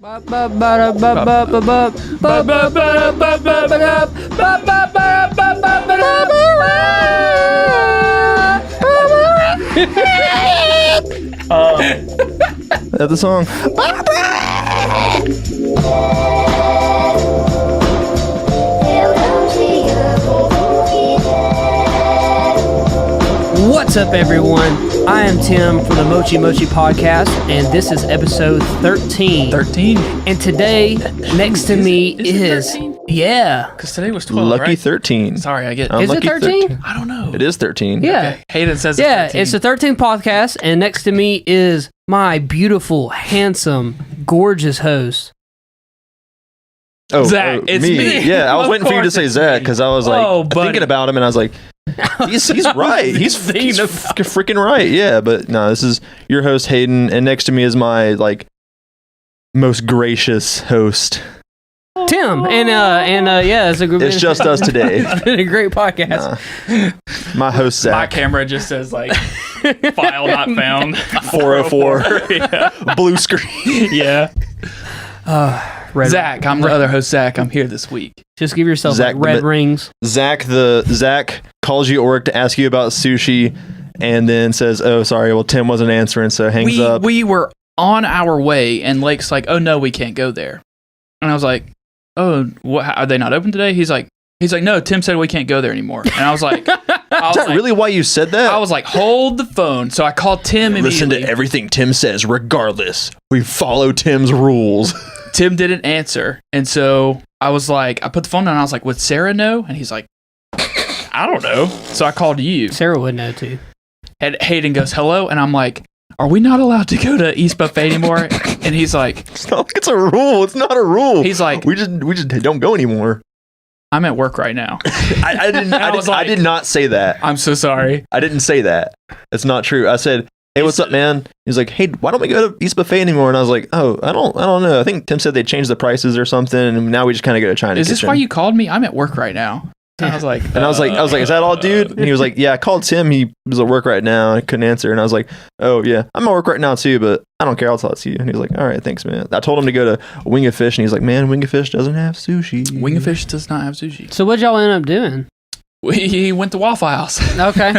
That's the song. What's up, everyone? I am Tim from the Mochi podcast, and this is episode 13. 13? And today, next to me is... Yeah. Because today was 12, Lucky right? 13. Sorry, I get... Is it 13? I don't know. It is 13. Yeah. Okay. Hayden says it's the 13th podcast, and next to me is my beautiful, handsome, gorgeous host. Oh, Zach, it's me. Yeah, I was waiting for you to say Zach, because I was like thinking about him, and I was like, he's right. He's freaking right. Yeah, but no, this is your host, Hayden, and next to me is my, most gracious host, Tim. And it's a group. It's just us today. It's been a great podcast. My host, Zach. My camera just says, file not found. 404. Yeah. Blue screen. Yeah. Zach, I'm the other host, Zach. I'm here this week. Just give yourself Zach, red rings. Zach calls you at work to ask you about sushi, and then says, "Oh, sorry. Well, Tim wasn't answering, so hangs up." We were on our way, and Lake's like, "Oh no, we can't go there." And I was like, "Oh, what? Are they not open today?" He's like, "No, Tim said we can't go there anymore." And I was like, "Is that really why you said that?" I was like, "Hold the phone." So I called Tim immediately. Listen to everything Tim says, regardless. We follow Tim's rules. Tim didn't answer, and so I was like, I put the phone down, and I was like, would Sarah know? And he's like, I don't know. So I called you. Sarah would know too. And Hayden goes, hello, and I'm like, are we not allowed to go to East Buffet anymore? And he's like, it's not like it's a rule. It's not a rule. He's like, we just don't go anymore. I'm at work right now. I did not say that. I'm so sorry. I didn't say that. It's not true. I said, hey, what's up, man? He's like, hey, why don't we go to East Buffet anymore? And I was like, oh, I don't know. I think Tim said they changed the prices or something, and now we just kind of go to China Is Kitchen. this why you called me? I'm at work right now. And I was like, is that all, dude? And he was like, yeah, I called Tim. He was at work right now. I couldn't answer. And I was like, oh yeah, I'm at work right now too, but I don't care. I'll talk to you. And he was like, all right, thanks, man. I told him to go to Wing of Fish, and he's like, man, Wing of Fish doesn't have sushi. Wing of Fish does not have sushi. So what'd y'all end up doing? We went to Waffle House. Okay.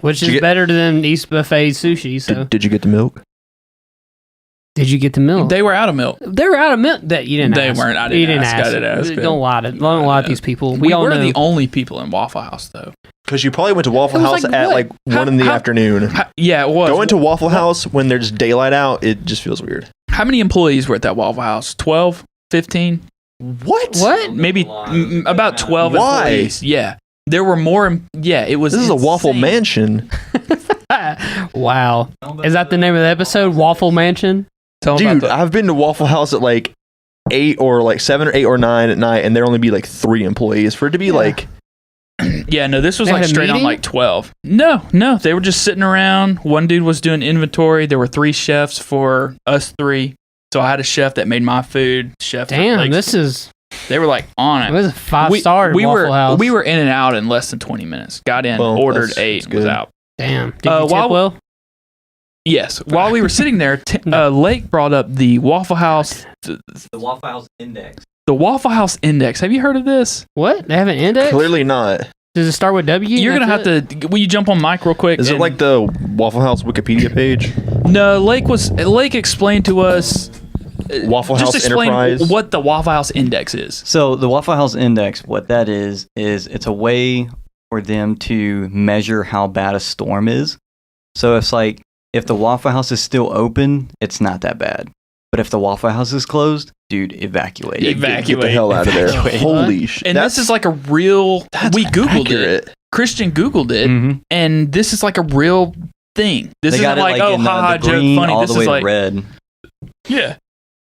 Which is better than East Buffet sushi. So did you get the milk? Did you get the milk? They were out of milk. They were out of milk. That you didn't. They ask. weren't. I didn't ask. Don't lie to these people. We all were know. the only people in Waffle House, though. Because you probably went to Waffle House at 1 in the afternoon. Yeah, it was. Going to Waffle House when there's daylight out, it just feels weird. How many employees were at that Waffle House? 12? 15? What? Maybe about 12 employees. Yeah. There were more. Yeah, it was. This is a Waffle Mansion. Wow. Is that the name of the episode? Waffle Mansion? Dude, I've been to Waffle House at 8 or 7 or 8 or 9 at night, and there only be 3 employees. For it to be Yeah, no, this was straight on 12. No, they were just sitting around. One dude was doing inventory. There were 3 chefs for us 3. So I had a chef that made my food. Damn, this is... They were on it. It was a 5-star Waffle House. We were in and out in less than 20 minutes. Got in, ordered, ate, was out. Damn. Did you tip well? Yes. While we were sitting there, Lake brought up the Waffle House. The Waffle House Index. The Waffle House Index. Have you heard of this? What? They have an index? Clearly not. Does it start with W? You're going to have to... Will you jump on mic real quick? Is it like the Waffle House Wikipedia page? No, Lake explained to us... Waffle House just explain Enterprise. What the Waffle House Index is. So the Waffle House Index, what that is it's a way for them to measure how bad a storm is. So it's if the Waffle House is still open, it's not that bad. But if the Waffle House is closed, dude, evacuate. Get the hell out of there. Holy shit. And this is a real... We Googled accurate. it. Christian Googled it, and this is a real thing. This isn't haha, joke, funny. All this the way is to red. Yeah.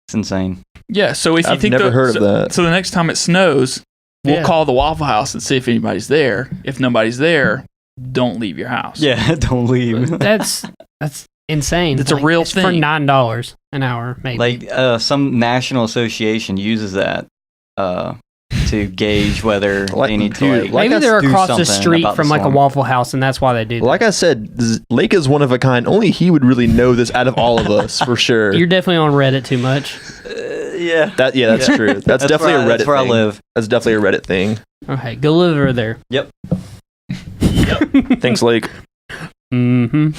It's insane. Yeah, so if you I've think... never heard of that. So the next time it snows, we'll call the Waffle House and see if anybody's there. If nobody's there, don't leave your house. Yeah, don't leave. That's insane. It's a real thing. For $9 an hour, maybe. Some national association uses that to gauge whether they need to maybe they're across the street from a Waffle House, and that's why they do that. Like I said, Lake is one of a kind. Only he would really know this out of all of us, for sure. You're definitely on Reddit too much. Yeah. That's true. That's definitely a Reddit That's where thing. I live. That's definitely a Reddit thing. Okay, go live over there. Yep. Thanks, Lake. Mm-hmm.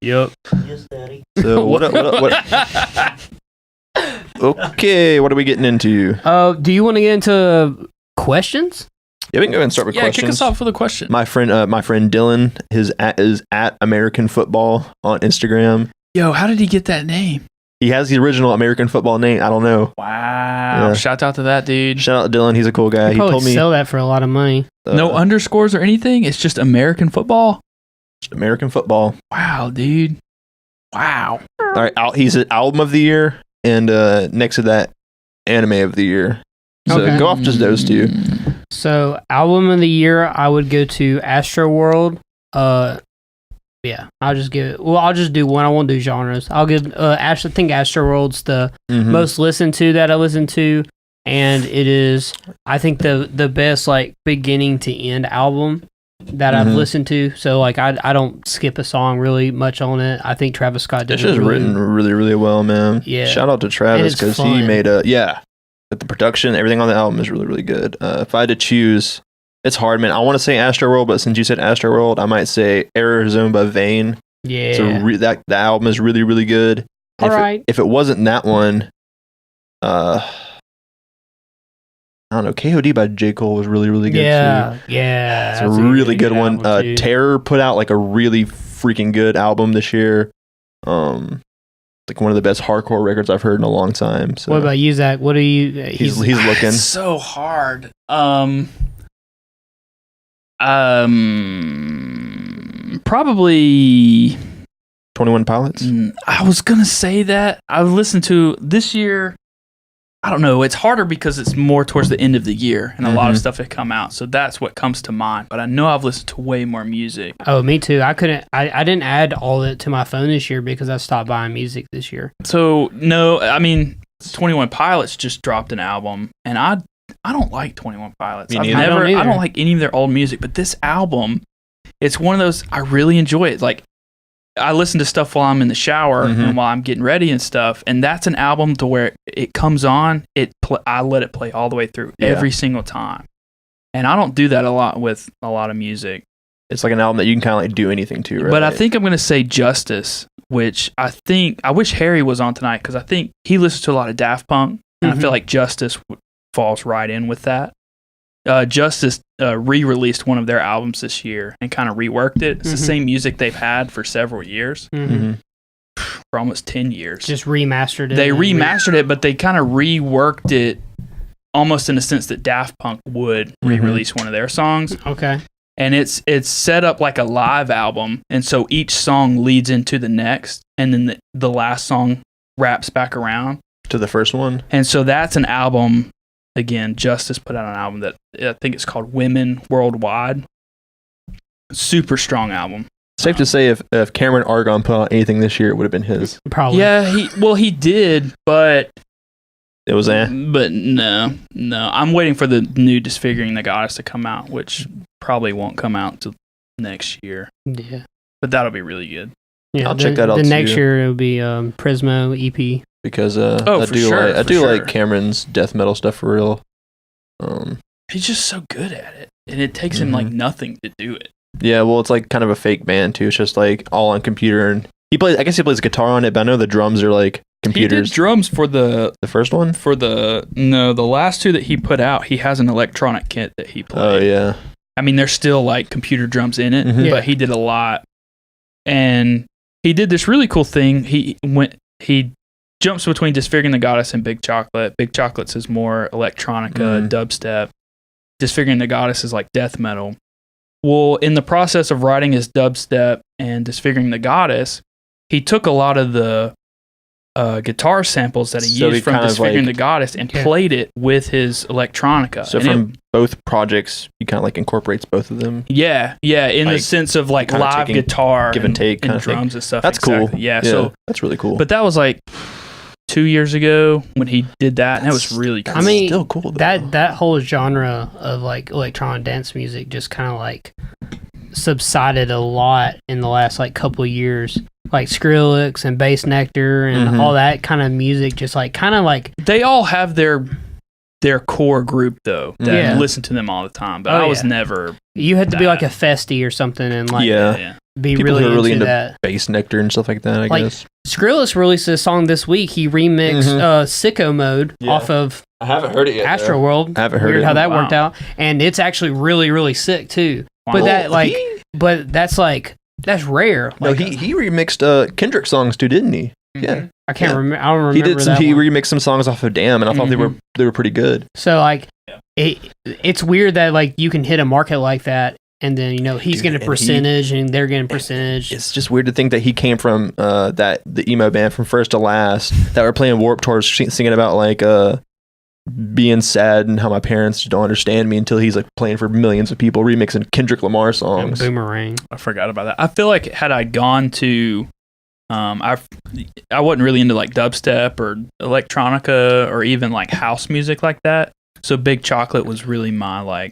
Yep. Yes, Daddy. So what? Okay, what are we getting into? Do you want to get into questions? Yeah, we can go ahead and start with questions. Kick us off with a question. My friend Dylan, his is at American Football on Instagram. Yo, how did he get that name? He has the original American Football name. I don't know. Wow. Yeah. Shout out to that dude. Shout out to Dylan. He's a cool guy. He He told me sell that for a lot of money. No underscores or anything. It's just American football. just American Football. Wow, dude. Wow. All right, he's an album of the year, and next to that, anime of the year. So Okay. go off just those two. So, album of the year, I would go to Astro World. Yeah, I'll just give it. Well, I'll just do one. I won't do genres. I'll give. I think Astro World's the Mhm. most listened to that I listen to, and it is. I think the best like beginning to end album that I've Mhm. listened to. So like I don't skip a song really much on it. I think Travis Scott did It's just written really, really well, man. Yeah. Shout out to Travis it's because he fun. made but the production, everything on the album is really, really good. If I had to choose, it's hard, man. I want to say Astro World, but since you said Astro World, I might say Error Zone by Vane. Yeah. So the album is really, really good. All right. If it wasn't that one, I don't know. KOD by J. Cole was really, really good too. Yeah. It's that's a really good one. album, too. Terror put out like a really freaking good album this year. Like one of the best hardcore records I've heard in a long time. So What about you, Zach? What are you? he's looking. It's so hard. Probably 21 Pilots. I was gonna say that I listened to this year. I don't know. It's harder because it's more towards the end of the year and a lot of stuff had come out. So that's what comes to mind. But I know I've listened to way more music. Oh, me too. I didn't add all of it to my phone this year because I stopped buying music this year. So no, I mean, 21 Pilots just dropped an album, and I don't like 21 Pilots. Me I've neither. never, I don't I either. don't like any of their old music, but this album, it's one of those I really enjoy it. Like I listen to stuff while I'm in the shower and while I'm getting ready and stuff, and that's an album to where it comes on, I let it play all the way through every single time, and I don't do that a lot with a lot of music. It's like an album that you can kind of like do anything to, right? But I think I'm going to say Justice, which I wish Harry was on tonight because I think he listens to a lot of Daft Punk, and I feel like Justice falls right in with that. Justice re-released one of their albums this year and kind of reworked it. It's the same music they've had for several years, for almost 10 years. Just remastered it. They remastered it, but they kind of reworked it almost in the sense that Daft Punk would re-release one of their songs. Okay. And it's set up like a live album, and so each song leads into the next, and then the last song wraps back around to the first one. And so that's an album. Again, Justice put out an album that I think it's called Women Worldwide. Super strong album. Safe to say, if Cameron Argon put out anything this year, it would have been his. Probably. Yeah, he did, but It was But no. I'm waiting for the new Disfiguring the Goddess to come out, which probably won't come out until next year. Yeah. But that'll be really good. Yeah, I'll check that out The next too. year it'll be Prismo EP. Because for sure, I for do sure. like Cameron's death metal stuff for real. He's just so good at it, and it takes him like nothing to do it. Yeah, well, it's like kind of a fake band too. It's just like all on computer, and I guess he plays guitar on it, but I know the drums are like computers. He did drums for the first one. The last two that he put out, he has an electronic kit that he played. Oh yeah. I mean, there's still like computer drums in it, Mhm. but he did a lot, and he did this really cool thing. He jumps between Disfiguring the Goddess and Big Chocolate. Big Chocolate's is more electronica, dubstep. Disfiguring the Goddess is like death metal. Well, in the process of writing his dubstep and Disfiguring the Goddess, he took a lot of the guitar samples that he So used he from kind of Disfiguring like- the Goddess and played it with his electronica. So And from both projects, he kind of like incorporates both of them. in the Like, sense of like kinda live taking guitar, give and take and kinda thing. drums and stuff. That's Exactly. cool. Yeah, so that's really cool. but that was like 2 years ago when he did that, and that was really cool. I mean, still cool, though. that whole genre of like electronic dance music just kind of like subsided a lot in the last like couple of years. like Skrillex and Bass Nectar and all that kind of music, just like kind of like they all have their core group though that listen to them all the time. But I was never. You had to be like a festy or something and like be people really, who are really into that. Bass Nectar and stuff like that. I guess Skrillex released a song this week. He remixed "Sicko Mode" off of. I haven't heard it yet. Astro World. I haven't heard Weird it. how that worked out, and it's actually really, really sick too. Wow. But that's rare. No, he remixed Kendrick songs too, didn't he? Yeah, I can't remember. I don't remember. He remixed some songs off of Damn, and I thought they were pretty good. So like, it's weird that like you can hit a market like that, and then he's getting a percentage, and they're getting a percentage. It's just weird to think that he came from the emo band from First to Last that were playing Warped Tour, singing about like being sad and how my parents don't understand me, until he's like playing for millions of people, remixing Kendrick Lamar songs. Boomerang. I forgot about that. I feel like had I gone to I wasn't really into like dubstep or electronica or even like house music like that. So Big Chocolate was really my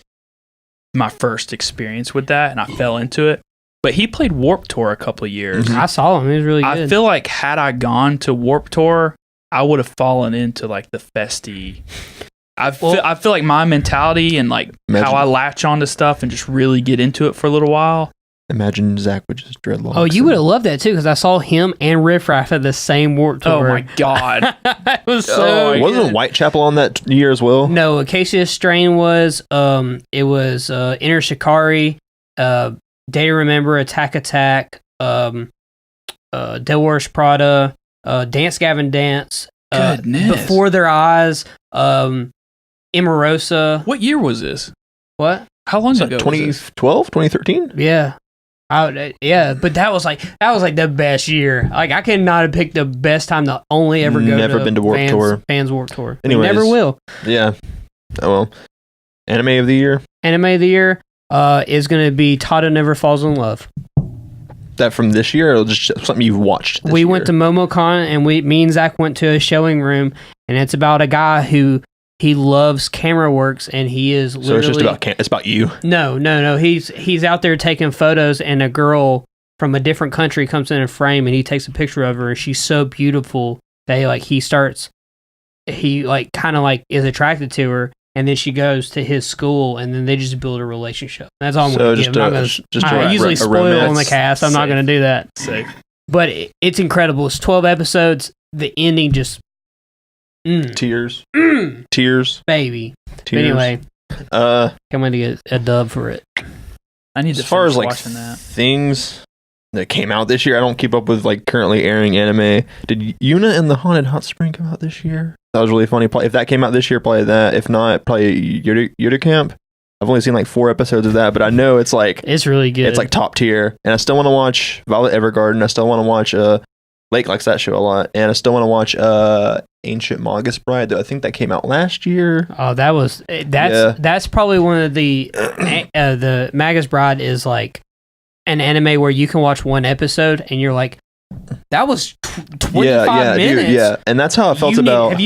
first experience with that, and I fell into it. But he played Warped Tour a couple of years. I saw him. He was really good. I feel like had I gone to Warped Tour, I would have fallen into like the festy. I feel like my mentality and like how I latch onto stuff and just really get into it for a little while. Imagine Zach with just dreadlocks. Oh, you would have loved that too, because I saw him and Riff Raff at the same Warped Tour. Oh my god, it was so. Wasn't Whitechapel on that year as well? No, Acacia Strain was. It was Inner Shikari, Day to Remember, Attack, Del Wars Prada, Dance Gavin Dance, Before Their Eyes, Imarosa. What year was this? What? How long ago? 2012, 2013? Yeah. But that was like the best year. Like I could not have picked the best time to only ever go. Never been to Warped Tour. Fans Warped Tour. Anyways, never will. Yeah. Oh well. Anime of the year. Anime of the year is going to be Tada Never Falls in Love. That from this year, or just something you've watched? We went to MomoCon, and me and Zach went to a showing room, and it's about a guy who. He loves camera works, and he is literally... So it's just it's about you? No. He's out there taking photos, and a girl from a different country comes in a frame, and he takes a picture of her, and she's so beautiful that he kind of is attracted to her, and then she goes to his school, and then they just build a relationship. That's all I'm going to give. I usually spoil on the cast. I'm not going to do that. Safe. But it's incredible. It's 12 episodes. The ending just... Tears. Tears. Baby. Tears. Anyway. I'm going to get a dub for it. I need to as far as watching that. Things that came out this year, I don't keep up with currently airing anime. Did Yuna and the Haunted Hot Spring come out this year? That was really funny. If that came out this year, probably that. If not, probably Yoda Camp. I've only seen 4 episodes of that, but I know it's it's really good. It's top tier. And I still want to watch Violet Evergarden. I still want to watch Lake likes that show a lot, and I still want to watch Ancient Magus Bride. Though I think that came out last year. Oh, that's probably one of the the Magus Bride is like an anime where you can watch one episode and you're like, that was 25 minutes. Dude, and that's how I felt about.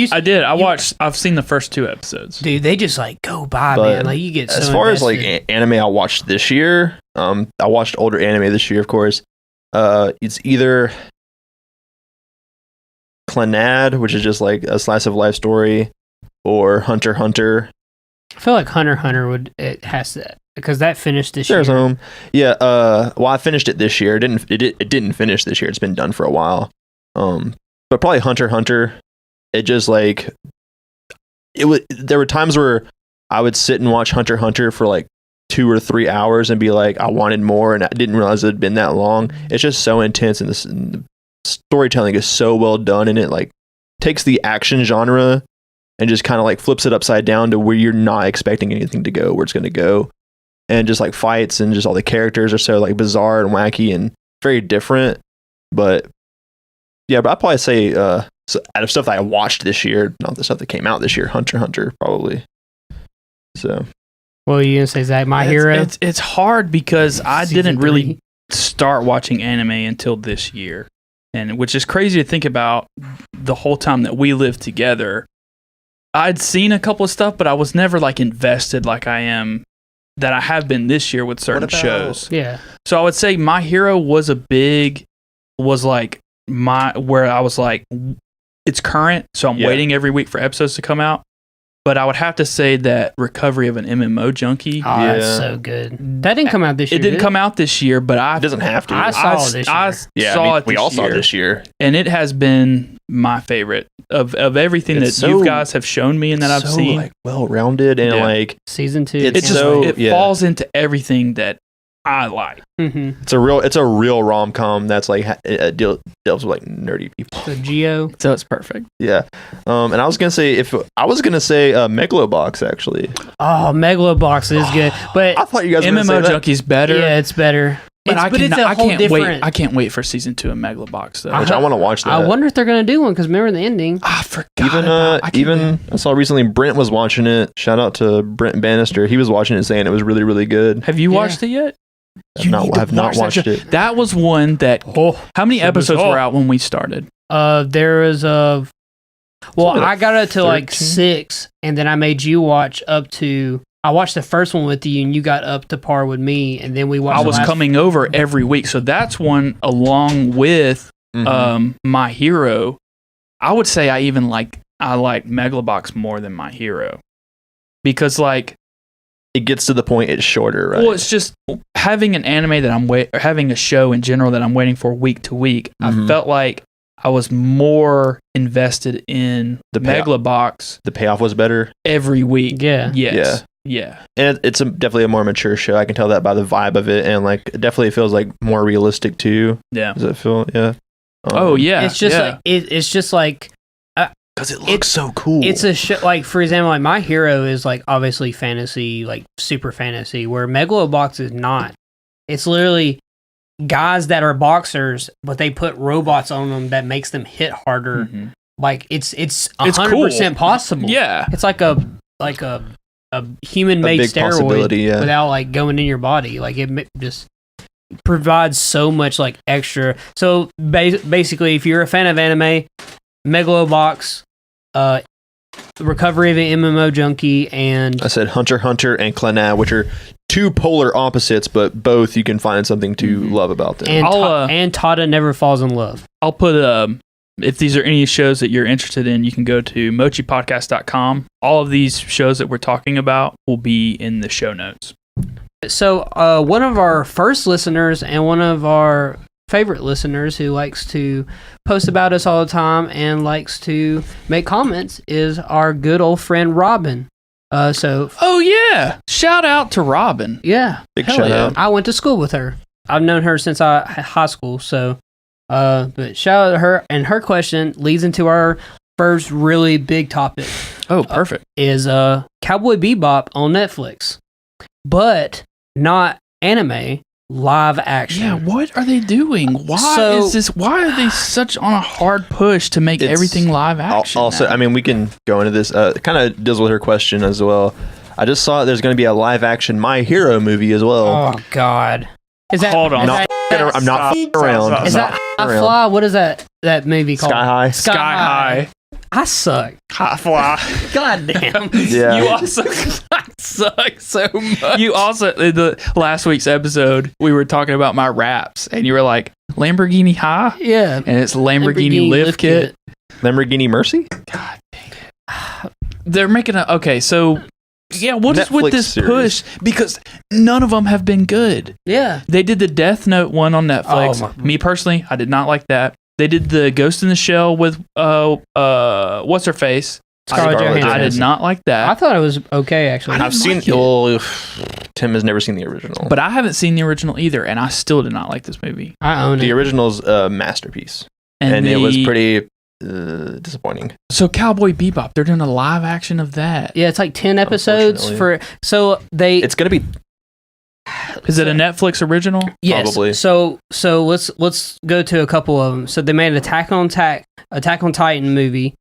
I've seen the first 2 episodes. Dude, they just go by, man. You get so as far invested. as anime I watched this year. I watched older anime this year, of course. It's either Clannad, which is just a slice of life story, or Hunter x Hunter. I feel like Hunter x Hunter has that because that finished this year. There's home. Yeah. Well, I finished it this year. It didn't finish this year. It's been done for a while. But probably Hunter x Hunter. It just there were times where I would sit and watch Hunter x Hunter for 2 or 3 hours and be like, I wanted more, and I didn't realize it had been that long. It's just so intense, and the storytelling is so well done, and it takes the action genre and just kind of flips it upside down to where you're not expecting anything to go where it's going to go, and just fights and just all the characters are so bizarre and wacky and very different. But I'd probably say out of stuff that I watched this year, not the stuff that came out this year, Hunter x Hunter probably. So what are you gonna say, Zach? My Hero? It's hard because I didn't really start watching anime until this year. And which is crazy to think about the whole time that we lived together. I'd seen a couple of stuff, but I was never invested like I have been this year with certain shows. Yeah. So I would say My Hero was a big was like where I was like, it's current, so I'm waiting every week for episodes to come out. But I would have to say that Recovery of an MMO Junkie. Oh, that's so good. That didn't come out this year. It didn't come out this year, but it doesn't have to. I saw it this year. We all saw it this year. And it has been my favorite of everything that you guys have shown me and that I've seen. Like well-rounded and like season 2. It falls into everything that I like. Mm-hmm. It's a real rom-com that's like deals with like nerdy people. So Geo. So it's perfect. Yeah. And I was gonna say Megalobox actually. Oh, Megalobox is good, but I thought you guys were MMO Junkie's better. Yeah, it's better. But it's a whole different. I can't wait for season 2 of Megalobox though. Which I want to watch that. I wonder if they're gonna do one because remember the ending. I forgot. I saw recently Brent was watching it. Shout out to Brent Bannister. He was watching it saying it was really really good. Have you watched it yet? I've not watched it. That was one that. How many episodes were out when we started? There was I got it to like 6, and then I made you watch up to. I watched the first one with you, and you got up to par with me, and then we watched. I was coming over every week, so that's one along with My Hero. I would say I like Megalobox more than My Hero because like. It gets to the point it's shorter, right? Well, it's just having an anime that having a show in general that I'm waiting for week to week. I felt like I was more invested in the Megalobox. The payoff was better every week. Yeah. Yes. Yeah. And it's definitely a more mature show. I can tell that by the vibe of it, and like it definitely feels like more realistic too. Yeah. Does it feel? Yeah. Yeah. It's just like it's just like. Because it looks so cool. It's a show, like, for example, like My Hero is, like, obviously fantasy, like, super fantasy, where Megalobox is not. It's literally guys that are boxers, but they put robots on them that makes them hit harder. Mm-hmm. Like, it's 100% possible. Yeah. It's like a human-made steroid without, like, going in your body. Like, it just provides so much, like, extra. So, basically, if you're a fan of anime, Megalobox, Recovery of an MMO Junkie, and I said Hunter x Hunter and Clannad, which are two polar opposites, but both you can find something to love about them. And Tada Never Falls in Love. I'll put if these are any shows that you're interested in, you can go to mochipodcast.com. All of these shows that we're talking about will be in the show notes. So one of our first listeners and one of our favorite listeners who likes to post about us all the time and likes to make comments is our good old friend Robin. Oh yeah, shout out to Robin. Yeah, big shout out. I went to school with her. I've known her since high school. So, but shout out to her. And her question leads into our first really big topic. Oh, perfect. Is Cowboy Bebop on Netflix, but not anime. Live action. Yeah, what are they doing? Why are they such on a hard push to make everything live action? Also, now? I mean, we can go into this. It kind of deals with her question as well. I just saw there's going to be a live action My Hero movie as well. Oh God! Hold on. I'm not around. Is that High Fly? What is that movie called? Sky High. Sky High. I suck. High Fly. God damn. Yeah. You also suck so much. You also, in the last week's episode, we were talking about my raps, and you were like, Lamborghini High? Yeah. And it's Lamborghini Lift Kit. Lamborghini Mercy? God dang it. They're making so... Yeah, what is with this push? Because none of them have been good. Yeah. They did the Death Note one on Netflix. Me personally, I did not like that. They did the Ghost in the Shell with what's her face? Scarlett Johansson. I did not like that. I thought it was okay actually. I've seen Tim has never seen the original. But I haven't seen the original either, and I still did not like this movie. I own it. The original's a masterpiece. And it was pretty disappointing. So Cowboy Bebop, they're doing a live action of that. Yeah, it's like 10 episodes It's going to be Is it a Netflix original? Yes. Probably. So let's go to a couple of them. So they made an Attack on Titan movie,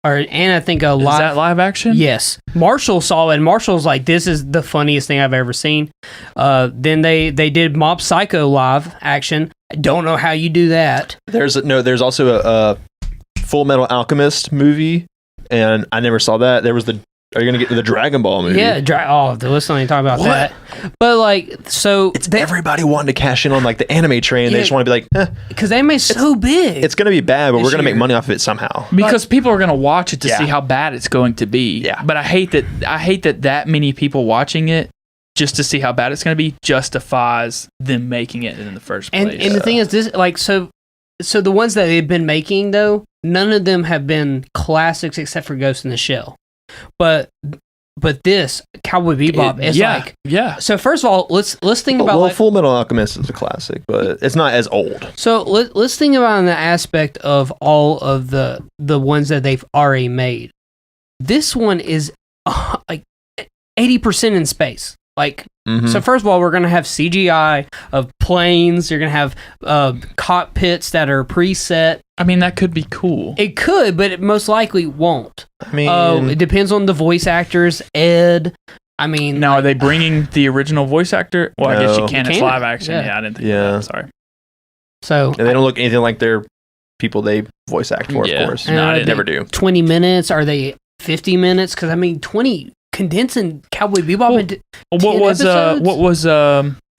and I think Is that live action? Yes. Marshall saw it, and Marshall's like, "This is the funniest thing I've ever seen." Then they did Mob Psycho live action. I don't know how you do that. There's also a Full Metal Alchemist movie, and I never saw that. There was Are you gonna get to the Dragon Ball movie? Yeah, let's not even talk about that. But like, so it's everybody wanting to cash in on like the anime train. Yeah, they just want to be like, because anime's so big. It's going to be bad, but we're going to make money off of it somehow. Because people are going to watch it to see how bad it's going to be. Yeah. But I hate that many people watching it just to see how bad it's going to be justifies them making it in the first place. And the thing is, this like so the ones that they've been making though, none of them have been classics except for Ghost in the Shell. But this Cowboy Bebop is like So first of all, let's think about Full Metal Alchemist is a classic, but it's not as old. So let's think about the aspect of all of the ones that they've already made. This one is like 80% in space. Like, so first of all, we're going to have CGI of planes. You're going to have cockpits that are preset. I mean, that could be cool. It could, but it most likely won't. I mean... it depends on the voice actors. Ed, I mean... Now, are they bringing the original voice actor? Well, no. I guess you can. It's live action. Yeah, I didn't think that. Sorry. So... And they don't look anything like their people they voice act for, of course. No, I never do. 20 minutes? Are they 50 minutes? Because, I mean, 20... condensing Cowboy Bebop into 10 episodes? What was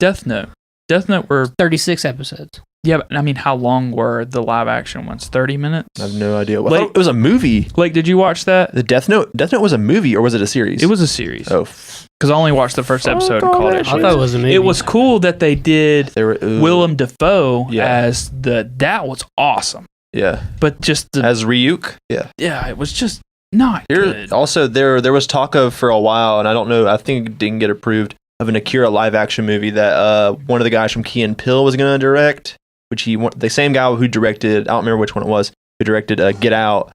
Death Note? Death Note were 36 episodes. Yeah, but I mean, how long were the live action ones? 30 minutes? I have no idea. Like, it was a movie. Like, did you watch that? The Death Note was a movie, or was it a series? It was a series. Oh, because I only watched the first episode and called it. I thought it was a movie. It was cool that they did Willem Dafoe as that was awesome. Yeah, but just as Ryuk. Yeah, it was just not good. Also, there was talk of for a while, and I don't know. I think it didn't get approved of an Akira live action movie that one of the guys from Key and Peele was going to direct. Which the same guy who directed, I don't remember which one it was, who directed Get Out.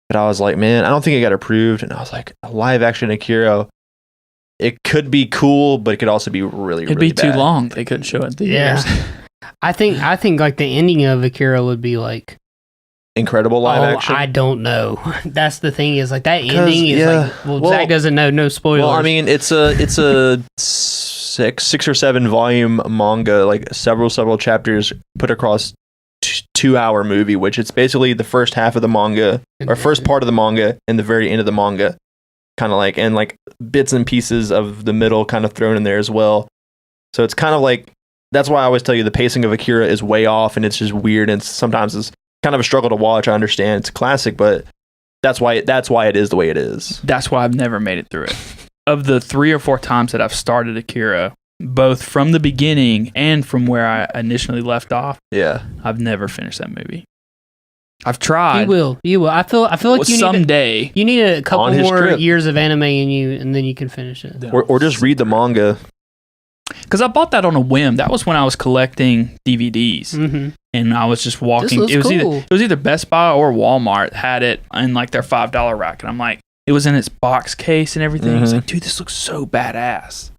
But I was like, man, I don't think it got approved. And I was like, a live action Akira, it could be cool, but it could also be really, It'd really be too long. They couldn't show it. I think like the ending of Akira would be like incredible live action. I don't know. That's the thing is like that ending is like, well, Zach doesn't know. No spoilers. Well, I mean, it's a 6 or 7 volume manga, like several chapters put across 2-hour movie, which it's basically the first half of the manga or first part of the manga and the very end of the manga, kind of like, and like bits and pieces of the middle kind of thrown in there as well. So it's kind of like, that's why I always tell you the pacing of Akira is way off and it's just weird and sometimes it's kind of a struggle to watch. I understand it's a classic, but that's why it is the way it is. That's why I've never made it through it. Of the 3 or 4 times that I've started Akira, both from the beginning and from where I initially left off, I've never finished that movie. I've tried. You will. I feel like you someday you need a couple more years of anime in you, and then you can finish it. Or just read the manga. Because I bought that on a whim. That was when I was collecting DVDs, and I was just walking. It was either Best Buy or Walmart had it in like their $5 rack, and I'm like, it was in its box case and everything. I was like, dude, this looks so badass.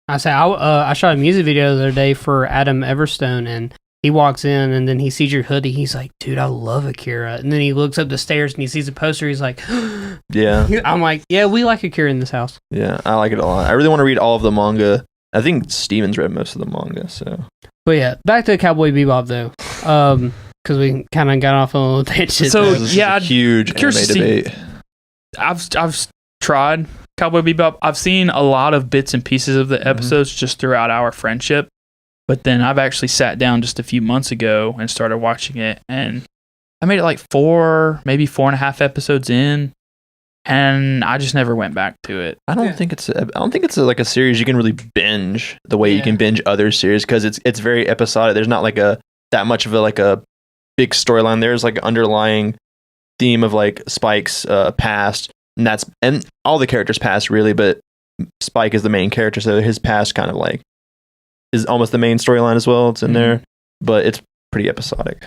I shot a music video the other day for Adam Everstone, and he walks in and then he sees your hoodie. He's like, dude, I love Akira. And then he looks up the stairs and he sees a poster. He's like, yeah. I'm like, yeah, we like Akira in this house. Yeah, I like it a lot. I really want to read all of the manga. I think Steven's read most of the manga, so. But yeah, back to Cowboy Bebop though, because we kind of got off on a little tangent. So yeah, huge anime debate. I've tried Cowboy Bebop. I've seen a lot of bits and pieces of the episodes just throughout our friendship, but then I've actually sat down just a few months ago and started watching it, and I made it like 4, maybe 4.5 episodes in. And I just never went back to it. I don't think it's like a series you can really binge the way you can binge other series because it's very episodic. There's not like that much of a big storyline. There's like underlying theme of like Spike's past, and all the characters' past really, but Spike is the main character, so his past kind of like is almost the main storyline as well. It's in there, but it's pretty episodic.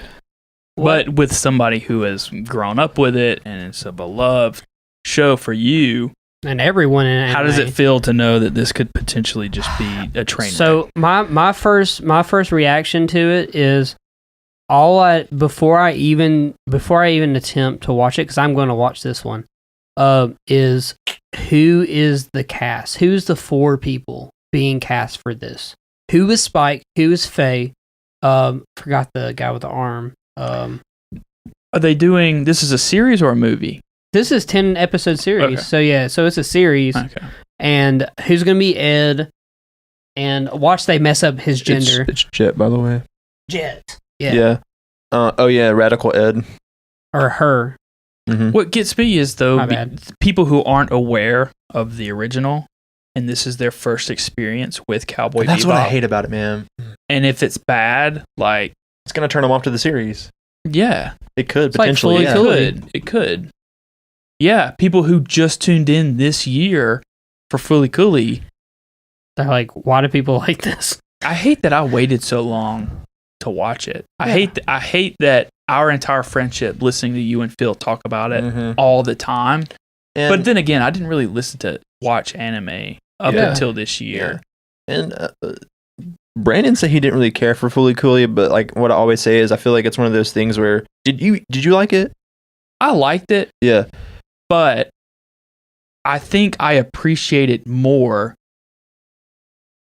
But with somebody who has grown up with it and it's a beloved show for you and everyone in anime. How does it feel to know that this could potentially just be a train so wreck? my first reaction to it is before I even attempt to watch it, because I'm going to watch this one, is who is the cast? Who's the 4 people being cast for this? Who is Spike? Who is Faye? Forgot the guy with the arm. Are they doing this is a series or a movie? This is 10 episode series. Okay. So it's a series. Okay. And who's going to be Ed? and watch they mess up his gender. It's Jet, by the way. Jet. Yeah. Oh yeah, Radical Ed. Or her. Mm-hmm. What gets me is though people who aren't aware of the original, and this is their first experience with Cowboy Bebop. That's what I hate about it, man. And if it's bad, like it's gonna turn them off to the series. Yeah, it could it's potentially. Like It could. Yeah, people who just tuned in this year for Fully Cooley, they're like, why do people like this? I hate that I waited so long to watch it. I hate that our entire friendship listening to you and Phil talk about it all the time. But then again, I didn't really listen to watch anime up until this year. Yeah. And Brandon said he didn't really care for Fully Cooley, but like what I always say is I feel like it's one of those things where did you like it? I liked it. Yeah. But I think I appreciate it more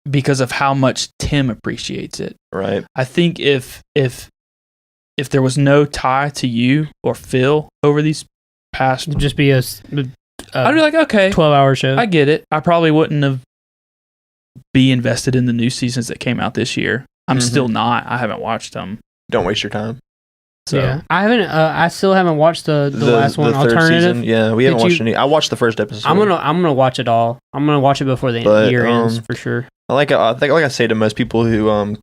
because of how much Tim appreciates it. Right. I think if there was no tie to you or Phil over these past, it'd just be I'd be like, okay, 12-hour show. I get it. I probably wouldn't have be invested in the new seasons that came out this year. I'm still not. I haven't watched them. Don't waste your time. So yeah, I haven't. I still haven't watched the last one. The third Alternative. season. Yeah, we haven't watched any. I watched the first episode. I'm gonna watch it all. I'm gonna watch it before the year ends for sure. I think I say to most people who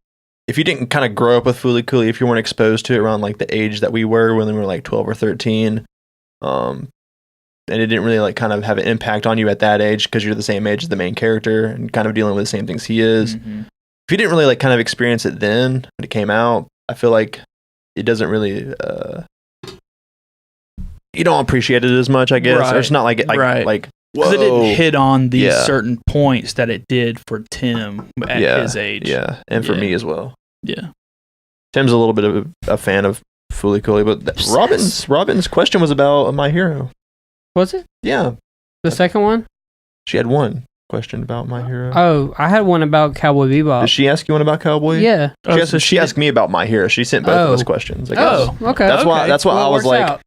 if you didn't kind of grow up with Fully Cooley, if you weren't exposed to it around like the age that we were when we were like 12 or 13, and it didn't really like kind of have an impact on you at that age because you're the same age as the main character and kind of dealing with the same things he is. If you didn't really like kind of experience it then when it came out, I feel like it doesn't really you don't appreciate it as much, I guess. Right. Or it's not like like because it didn't hit on these certain points that it did for Tim at his age. Yeah, and for me as well. Yeah, Tim's a little bit of a fan of Fully Cooley, but Robin's question was about My Hero. Was it? Yeah, the second one. She had one question about My Hero. Oh, I had one about Cowboy Bebop. Did she ask you one about Cowboy? Yeah. She asked me about My Hero. She sent both of us questions. I guess. Oh, okay. That's why I was like. Out.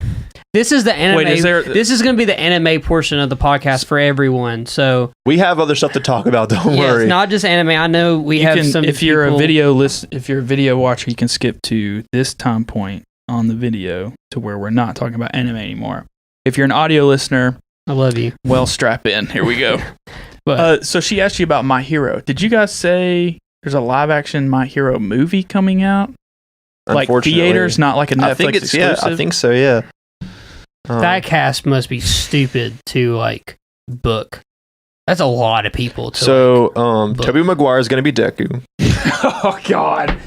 This is the anime. Wait, this is going to be the anime portion of the podcast for everyone. So we have other stuff to talk about. Don't worry. It's not just anime. I know we have some. If you're a video watcher, you can skip to this time point on the video to where we're not talking about anime anymore. If you're an audio listener, I love you. Well, strap in. Here we go. So she asked you about My Hero. Did you guys say there's a live action My Hero movie coming out? Like theaters, not like a Netflix exclusive? Yeah, I think so. Yeah. That cast must be stupid to like book. That's a lot of people to Tobey Maguire is going to be Deku. Oh God.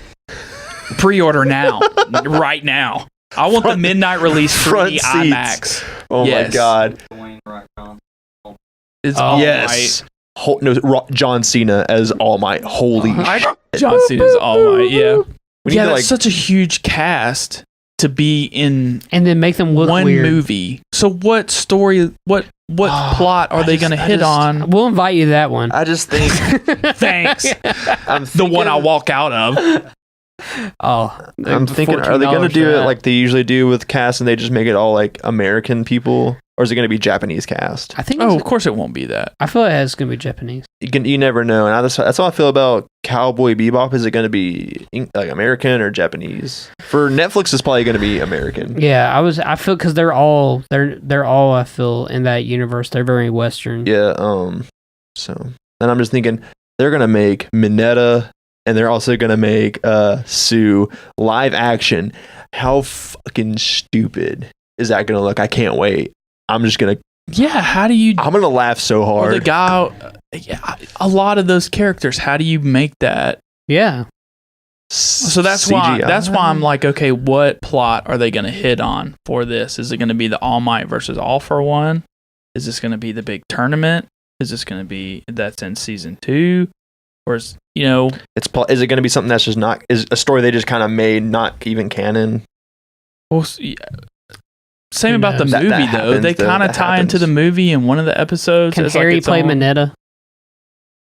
Pre-order now. Right now. I want the midnight release 3D IMAX. Oh my God. It's All Might. John Cena as All Might. Holy shit. John Cena as All Might, yeah. That's such a huge cast to be in and then make them look one weird. Movie. So what story, what plot are they going to hit on? We'll invite you to that one. I just think... Thanks. The one I walk out of. I'm thinking, are they going to do it like they usually do with cast and they just make it all like American people? Or is it going to be Japanese cast? I think. Of course it won't be that. I feel like it's going to be Japanese. You never know, and that's how I feel about Cowboy Bebop. Is it going to be like American or Japanese? For Netflix, it's probably going to be American. Yeah, I feel because they're all I feel in that universe. They're very Western. Yeah. So, and I'm just thinking they're going to make Mineta, and they're also going to make Sue live action. How fucking stupid is that going to look? I can't wait. I'm just going to... Yeah, how do you... I'm going to laugh so hard. The guy... a lot of those characters, how do you make that? Yeah. So that's why I'm like, okay, what plot are they going to hit on for this? Is it going to be the All Might versus All for One? Is this going to be the big tournament? Is this going to be... That's in season 2? Or is it going to be something that's just not... Is a story they just kind of made not even canon? Well, yeah. Same about the movie, though. They kind of tie into the movie in one of the episodes. Can Harry play Mineta?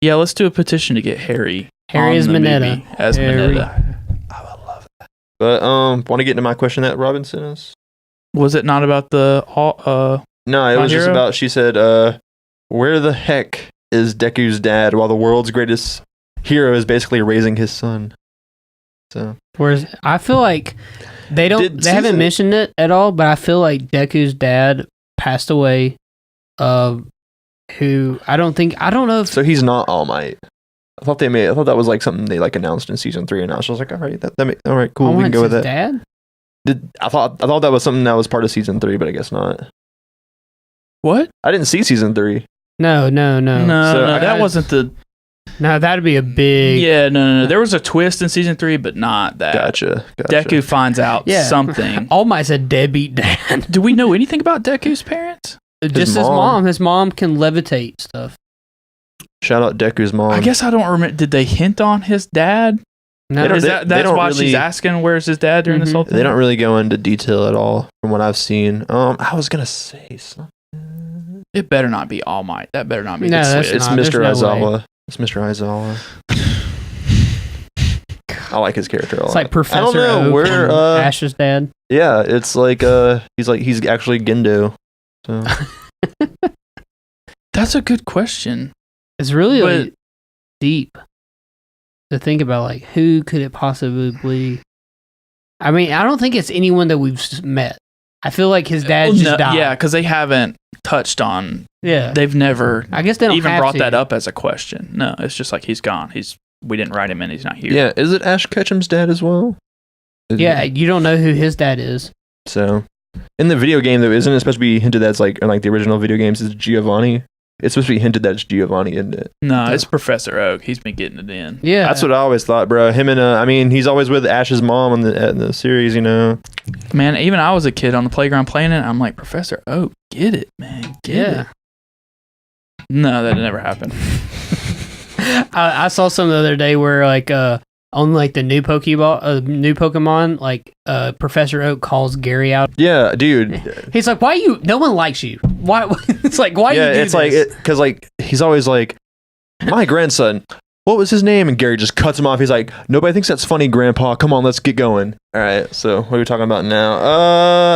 Yeah, let's do a petition to get Harry. Harry is Mineta. As Mineta. I would love that. But want to get into my question that Robin sent us? Was it not about the No, it was just about. She said, "Where the heck is Deku's dad? While the world's greatest hero is basically raising his son. So whereas I feel like they haven't mentioned it at all, but I feel like Deku's dad passed away. Who I don't know if so he's not All Might. I thought that was like something they like announced in season 3, and I was just like, all right, all right, cool, we can go with that. Dad? I thought that was something that was part of season 3, but I guess not. What? I didn't see season 3. No. That wasn't the. No, that'd be a big. Yeah, no. There was a twist in season 3, but not that. Gotcha. Deku finds out something. All Might's a deadbeat dad. Do we know anything about Deku's parents? Just his mom. His mom can levitate stuff. Shout out Deku's mom. I guess I don't remember. Did they hint on his dad? No, that's why she's asking where's his dad during this whole thing? They don't really go into detail at all from what I've seen. I was gonna say something. It better not be All Might. That better not be. No, it's Mr. Aizawa. It's Mr. Aizawa. I like his character a lot. It's like Professor I don't know Oak where and Ash's dad. Yeah, it's like he's actually Gendo. So. That's a good question. It's really like, deep to think about. Like, who could it possibly be? I mean, I don't think it's anyone that we've met. I feel like his dad just died. Yeah, because they haven't touched on. Yeah, they've never. I guess they don't even have brought to. that up as a question. No, it's just like he's gone. We didn't write him in. He's not here. Yeah, is it Ash Ketchum's dad as well? Yeah, you don't know who his dad is. So, in the video game, though, isn't it supposed to be hinted that it's like in like the original video games is Giovanni? It's supposed to be hinted that it's Giovanni, isn't it? No, it's Professor Oak. He's been getting it in. Yeah, that's what I always thought, bro. Him and I mean, he's always with Ash's mom in the series, you know. Man, even I was a kid on the playground playing it. I'm like, Professor Oak, get it, man, get it. No, that never happened. I saw some the other day where like on like the new Pokemon, like Professor Oak calls Gary out. Yeah, dude. He's like, "Why you? No one likes you. Why?" It's like, "Why you do it's this?" like because like he's always like, my grandson. What was his name? And Gary just cuts him off. He's like, nobody thinks that's funny, Grandpa. Come on, let's get going. All right. So what are we talking about now?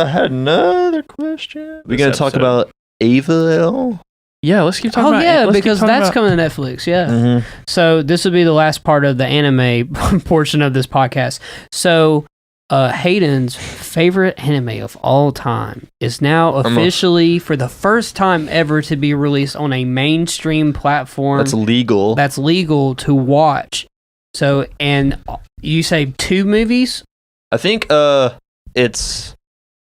I had another question. We're gonna talk about Ava L. Yeah, let's keep talking about it. Oh, yeah, because that's coming to Netflix, yeah. Mm-hmm. So this will be the last part of the anime portion of this podcast. So Hayden's favorite anime of all time is now officially, for the first time ever, to be released on a mainstream platform. That's legal to watch. So, and you say 2 movies? I think it's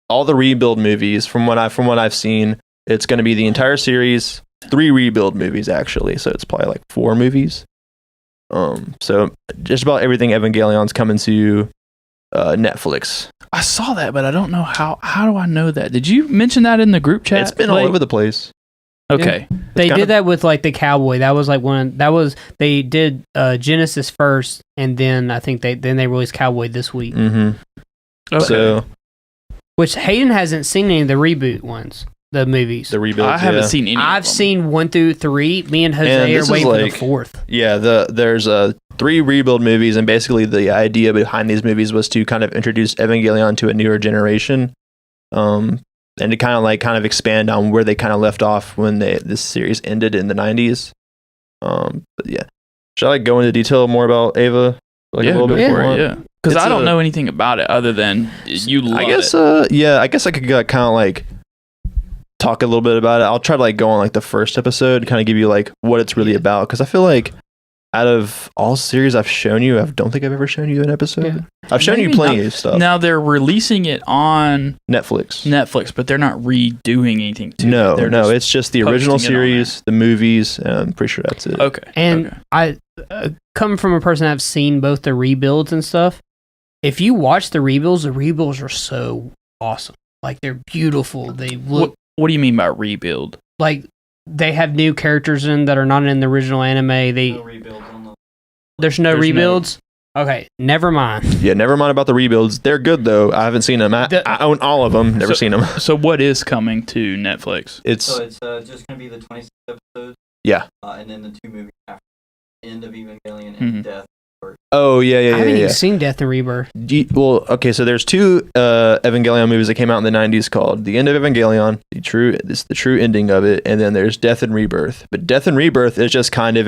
all the Rebuild movies from what I've seen. It's going to be the entire series. 3 Rebuild movies, actually, so it's probably like 4 movies. So just about everything Evangelion's coming to Netflix. I saw that, but I don't know how do I know that? Did you mention that in the group chat? It's been all over the place. Okay. Yeah. They did that with like the Cowboy. That was like they did Genesis first, and then I think they released Cowboy this week. Mm-hmm. Okay. So, which Hayden hasn't seen any of the reboot ones. The movies. The rebuilds. I haven't seen any. I've seen 1 through 3. Me and Jose are waiting for the 4th. Yeah, there's 3 Rebuild movies, and basically the idea behind these movies was to kind of introduce Evangelion to a newer generation, and to kind of expand on where they kind of left off when this series ended in the 90s. But yeah, should I go into detail more about Ava? A little bit more? Yeah. Because I don't know anything about it other than you love it. I guess I could kind of like talk a little bit about it. I'll try to like go on like the first episode, kind of give you like what it's really about, because I feel like out of all series I've shown you, I don't think I've ever shown you an episode. Yeah. I've shown you plenty of stuff. Now they're releasing it on Netflix, but they're not redoing anything to it. No, it's just the original series, the movies, and I'm pretty sure that's it. Okay. And I come from a person that's seen both the rebuilds and stuff. If you watch the rebuilds are so awesome. Like, they're beautiful. They look. What do you mean by rebuild? Like, they have new characters in that are not in the original anime. There's no rebuilds? Okay, never mind. Yeah, never mind about the rebuilds. They're good, though. I haven't seen them. I own all of them. Never seen them. So what is coming to Netflix? It's just going to be the 26 episodes. Yeah. And then the 2 movies after. End of Evangelion and Death. Oh, yeah. I haven't even seen Death and Rebirth. Well, okay, so there's 2 Evangelion movies that came out in the 90s called The End of Evangelion, the true ending of it, and then there's Death and Rebirth. But Death and Rebirth is just kind of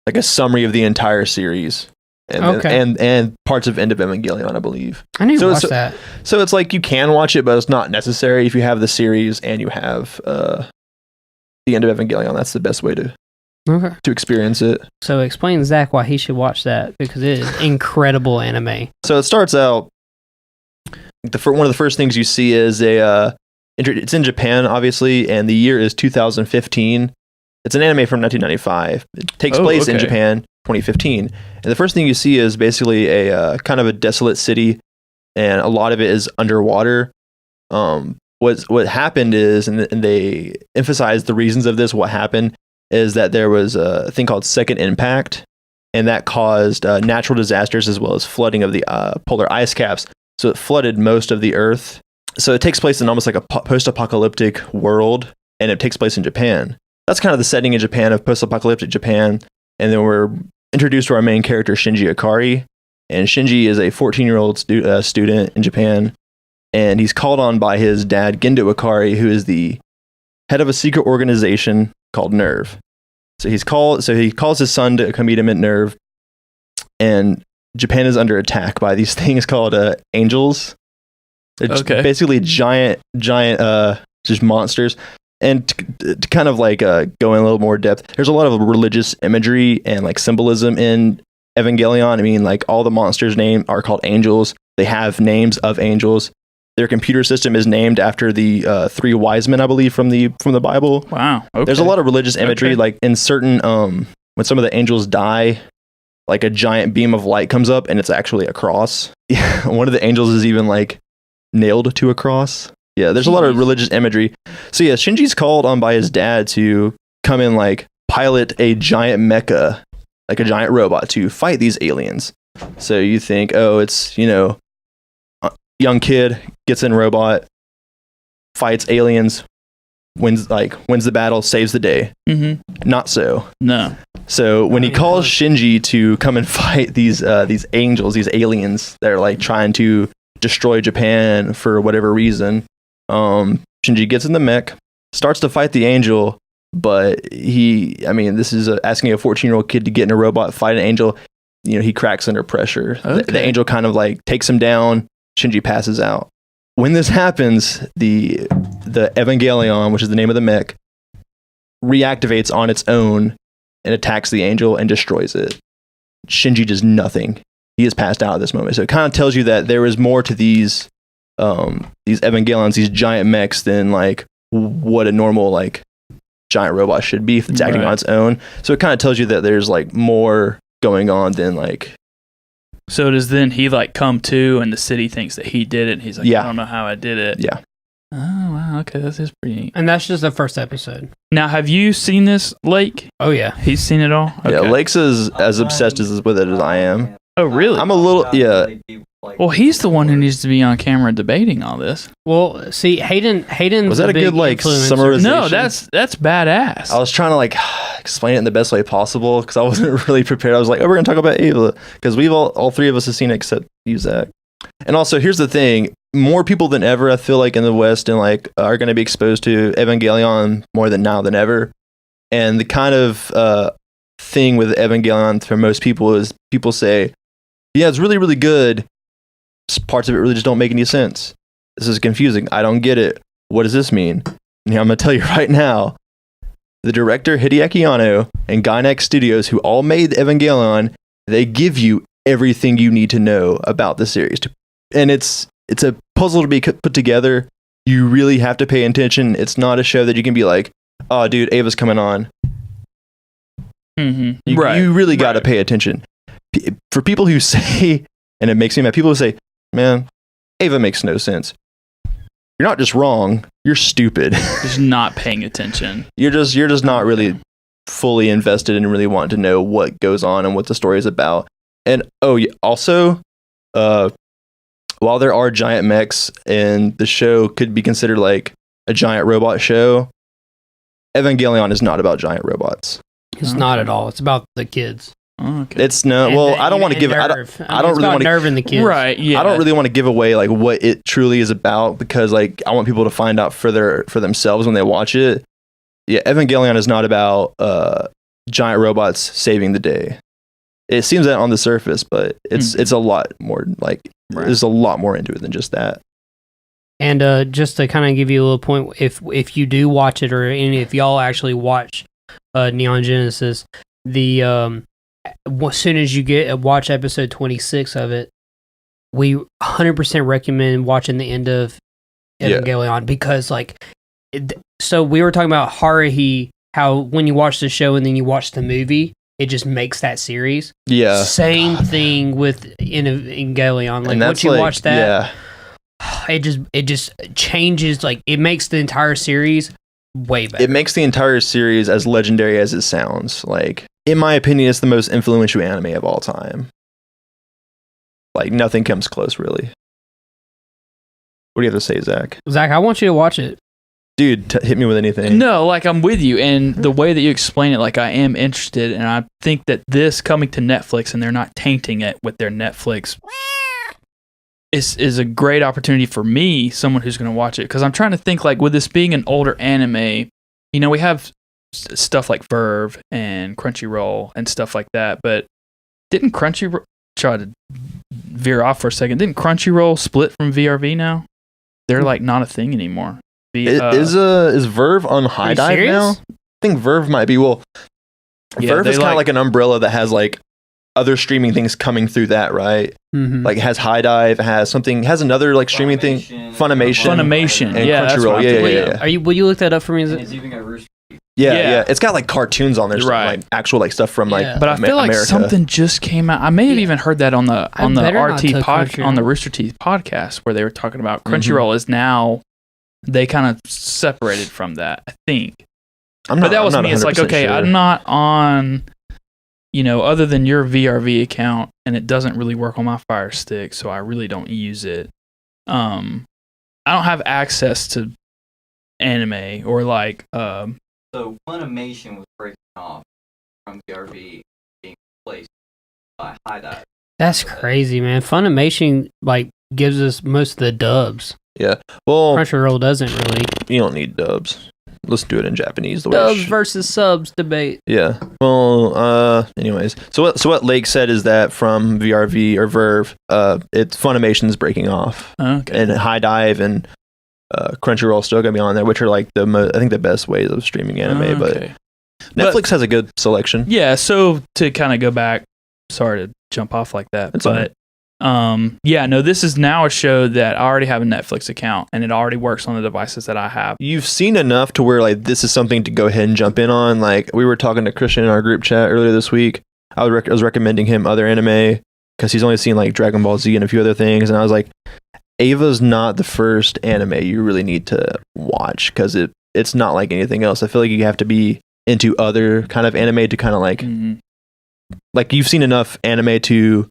like a summary of the entire series. And parts of End of Evangelion, I believe. I need to watch that. So it's like you can watch it, but it's not necessary if you have the series and you have the End of Evangelion. That's the best way to experience it. So explain to Zach why he should watch that, because it is incredible anime. So it starts out, one of the first things you see is it's in Japan, obviously, and the year is 2015. It's an anime from 1995. It takes place in Japan, 2015. And the first thing you see is basically a kind of a desolate city, and a lot of it is underwater. What happened is, and they emphasized the reasons of this, what happened is that there was a thing called second impact, and that caused natural disasters as well as flooding of the polar ice caps. So it flooded most of the Earth. So it takes place in almost like a post-apocalyptic world, and it takes place in Japan. That's kind of the setting in Japan, of post-apocalyptic Japan. And then we're introduced to our main character, Shinji Ikari. And Shinji is a 14-year-old student in Japan. And he's called on by his dad, Gendo Ikari, who is the head of a secret organization called NERV. So he calls his son to come meet him at NERV. And Japan is under attack by these things called angels. They're basically giant just monsters. And to kind of like go in a little more depth, there's a lot of religious imagery and like symbolism in Evangelion. I mean, like all the monsters' names are called angels. They have names of angels. Their computer system is named after the three wise men, I believe, from the Bible. Wow. Okay. There's a lot of religious imagery, like in certain when some of the angels die, like a giant beam of light comes up and it's actually a cross. Yeah, one of the angels is even like nailed to a cross. Yeah, there's a lot of religious imagery. So yeah, Shinji's called on by his dad to come in, like pilot a giant mecha, like a giant robot, to fight these aliens. So you think, oh, it's, young kid gets in robot, fights aliens, wins the battle, saves the day. Mm-hmm. Not so. No. So when he calls Shinji to come and fight these angels, these aliens that are like trying to destroy Japan for whatever reason, Shinji gets in the mech, starts to fight the angel, but this is asking a 14-year-old kid to get in a robot, fight an angel. He cracks under pressure. Okay. The angel kind of like takes him down. Shinji passes out. When this happens, the Evangelion, which is the name of the mech, reactivates on its own and attacks the angel and destroys it. Shinji does nothing. He is passed out at this moment. So it kind of tells you that there is more to these Evangelions, these giant mechs, than like what a normal like giant robot should be if it's acting on its own. So it kind of tells you that there's like more going on than like. So does then he like come to, and the city thinks that he did it, and he's like, I don't know how I did it. Yeah. Oh wow, okay, this is pretty neat. And that's just the first episode. Now, have you seen this, Lake? Oh yeah, he's seen it all. Okay. Yeah, Lake's as obsessed with it as I am. Oh really? I'm a little Well, he's the one who needs to be on camera debating all this. Well, see, Hayden was that a good like summarization? No, that's badass. I was trying to like explain it in the best way possible because I wasn't really prepared. I was like, oh, we're gonna talk about Ava because we've all three of us have seen it except you, Zach. And also, here's the thing: more people than ever, I feel like in the West, and like are going to be exposed to Evangelion more than now than ever. And the kind of thing with Evangelion for most people is people say, yeah, it's really, really good. Parts of it really just don't make any sense. This is confusing. I don't get it. What does this mean? And I'm going to tell you right now. The director, Hideaki Anno, and Gainax Studios, who all made Evangelion, they give you everything you need to know about the series. And it's a puzzle to be put together. You really have to pay attention. It's not a show that you can be like, oh, dude, Ava's coming on. Mm-hmm. You really got to pay attention. For people who say, and it makes me mad, people who say, man, Ava makes no sense. You're not just wrong, you're stupid. Just not paying attention. You're just not really fully invested and really want to know what goes on and what the story is about. And also, while there are giant mechs and the show could be considered like a giant robot show, Evangelion is not about giant robots. It's not at all. It's about the kids. Oh, okay. It's no. Well, I don't want to give. I don't really want to nerve in the kids. Right. Yeah. I don't really want to give away like what it truly is about because like I want people to find out for themselves when they watch it. Yeah, Evangelion is not about giant robots saving the day. It seems that on the surface, but it's a lot more like there's a lot more into it than just that. And just to kind of give you a little point, if you do watch it, or any if y'all actually watch Neon Genesis, the as soon as you watch episode 26 of it, we 100% recommend watching the end of Evangelion because so we were talking about Haruhi, how when you watch the show and then you watch the movie, it just makes that series. Yeah. Same thing with Evangelion. Like once you watch that, it just changes. Like it makes the entire series way better. It makes the entire series as legendary as it sounds. Like in my opinion, it's the most influential anime of all time. Like nothing comes close, really. What do you have to say, Zach? Zach, I want you to watch it. Dude, hit me with anything. No, like I'm with you, and the way that you explain it, like I am interested, and I think that this coming to Netflix and they're not tainting it with their Netflix is a great opportunity for me, someone who's going to watch it, because I'm trying to think like with this being an older anime, you know, we have stuff like Verve and Crunchyroll and stuff like that, but didn't Crunchyroll try to veer off for a second? Didn't Crunchyroll split from VRV now? They're like not a thing anymore. Is Verve on High Dive now? I think Verve might be. Well, Verve is kind of like an umbrella that has like other streaming things coming through that, right? Mm-hmm. Like it has High Dive, has another like streaming thing, Funimation, and Crunchyroll. Yeah. Will you look that up for me? And it's even got Rooster. Yeah. It's got like cartoons on there, right? Like actual like stuff from like. But I feel like America. something just came out. I may have even heard that on the on the Rooster Teeth podcast where they were talking about Crunchyroll is now. They kind of separated from that, I think. But that was me. It's like, okay, sure. I'm not on, other than your VRV account, and it doesn't really work on my Fire Stick, so I really don't use it. I don't have access to anime or like. So Funimation was breaking off from VRV being replaced by High Dive. That's crazy, man. Funimation gives us most of the dubs. Yeah, well, Crunchyroll doesn't really. You don't need dubs. Let's do it in Japanese. The dubs versus subs debate. Yeah. Well, anyways, so what Lake said is that from VRV or Verve, it's Funimation's breaking off, and High Dive and Crunchyroll still gonna be on there, which are like I think the best ways of streaming anime. But Netflix has a good selection. Yeah. So to kind of go back, sorry to jump off like that, but. This is now a show that I already have a Netflix account and it already works on the devices that I have. You've seen enough to where like this is something to go ahead and jump in on. Like we were talking to Christian in our group chat earlier this week. I was recommending him other anime because he's only seen like Dragon Ball Z and a few other things, and I was like, Ava's not the first anime you really need to watch because it's not like anything else. I feel like you have to be into other kind of anime to kind of like like you've seen enough anime to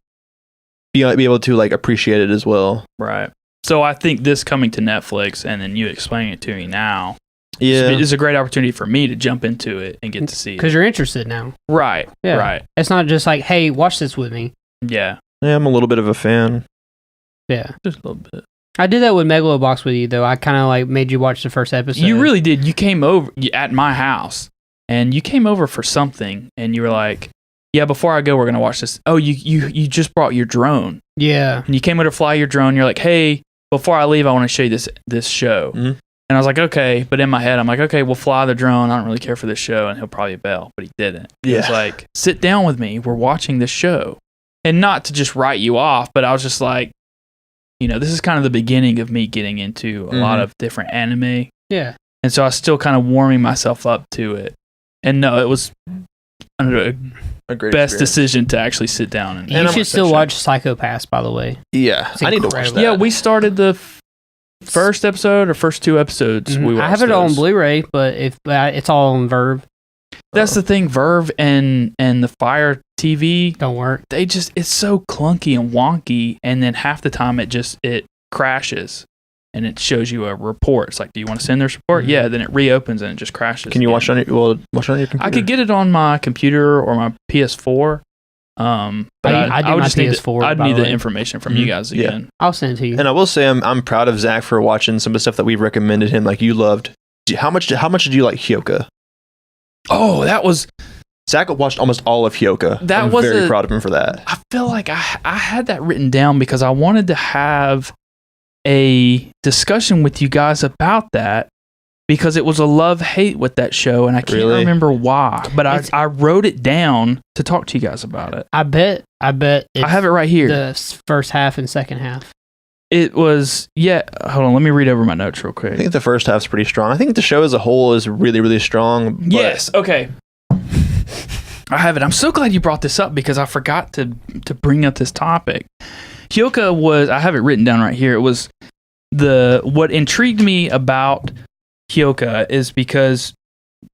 be able to like appreciate it as well. Right. So I think this coming to Netflix and then you explaining it to me now is a great opportunity for me to jump into it and get to see it. Because you're interested now. Right. Yeah. Right. It's not just like, hey, watch this with me. Yeah. Yeah, I'm a little bit of a fan. Yeah. Just a little bit. I did that with Megalobox with you, though. I kind of like made you watch the first episode. You really did. You came over at my house and you came over for something and you were like, yeah, before I go, we're going to watch this. Oh, you just brought your drone. Yeah. And you came over to fly your drone. You're like, hey, before I leave, I want to show you this show. Mm-hmm. And I was like, okay. But in my head, I'm like, okay, we'll fly the drone. I don't really care for this show. And he'll probably bail. But he didn't. He was like, sit down with me. We're watching this show. And not to just write you off, but I was just like, this is kind of the beginning of me getting into a lot of different anime. Yeah. And so I was still kind of warming myself up to it. And no, it was a great best decision to actually sit down and you should still watch Psycho-Pass, by the way. Yeah, I need to watch that. Yeah, we started the first episode or first two episodes. Mm-hmm. I have it on Blu-ray, but it's all on Verve. That's the thing. Verve and the Fire TV don't work. It's so clunky and wonky, and then half the time it crashes. And it shows you a report. It's like, do you want to send this report? Mm-hmm. Yeah. Then it reopens and it just crashes. Can you watch it on your computer? I could get it on my computer or my PS4. But I would just PS4. I'd need the information from you guys again. Yeah. I'll send it to you. And I will say I'm proud of Zach for watching some of the stuff that we've recommended him. Like you loved. How much did you like Hyoka? Oh, that was Zach watched almost all of Hyoka. I'm very proud of him for that. I feel like I had that written down because I wanted to have a discussion with you guys about that because it was a love-hate with that show, and I can't remember why. But I wrote it down to talk to you guys about it. I bet. I have it right here. The first half and second half. It was, hold on, let me read over my notes real quick. I think the first half's pretty strong. I think the show as a whole is really, really strong. Yes, okay. I have it. I'm so glad you brought this up because I forgot to bring up this topic. Hyoka was, I have it written down right here. It was what intrigued me about Hyoka is because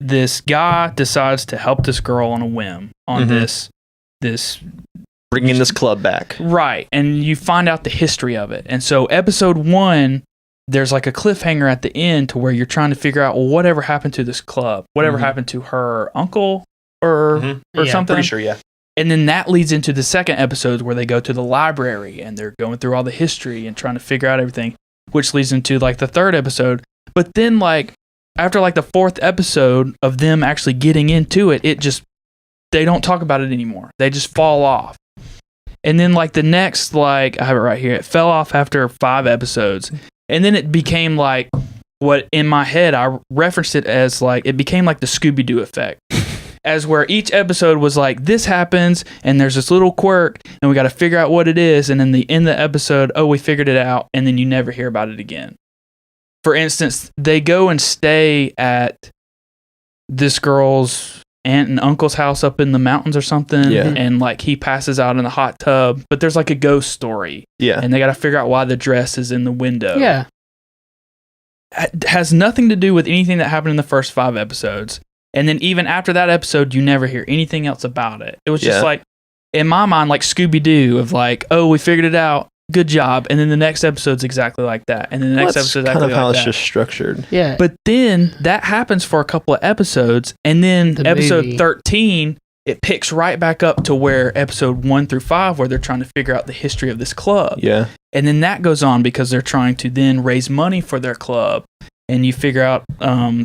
this guy decides to help this girl on a whim on this bringing this club back. Right. And you find out the history of it. And so episode 1, there's like a cliffhanger at the end to where you're trying to figure out, well, whatever happened to this club? Whatever happened to her uncle or something? Pretty sure, yeah. And then that leads into the second episode where they go to the library and they're going through all the history and trying to figure out everything, which leads into like the third episode. But then like after like the fourth episode of them actually getting into it, they don't talk about it anymore. They just fall off. And then like the next, like I have it right here, it fell off after 5 episodes. And then it became like what in my head, I referenced it as like, it became like the Scooby-Doo effect. As where each episode was like, this happens and there's this little quirk and we got to figure out what it is. And then the end of the episode, we figured it out. And then you never hear about it again. For instance, they go and stay at this girl's aunt and uncle's house up in the mountains or something. Yeah. And like he passes out in the hot tub, but there's like a ghost story. Yeah. And they got to figure out why the dress is in the window. Yeah. It has nothing to do with anything that happened in the first 5 episodes. And then even after that episode, you never hear anything else about it. It was just like, in my mind, like Scooby-Doo of like, we figured it out. Good job. And then the next episode's exactly like that. And then the next episode's exactly like that. Kind of how it's just structured. Yeah. But then that happens for a couple of episodes. And then episode 13, it picks right back up to where episode 1 through 5, where they're trying to figure out the history of this club. Yeah. And then that goes on because they're trying to then raise money for their club. And you figure out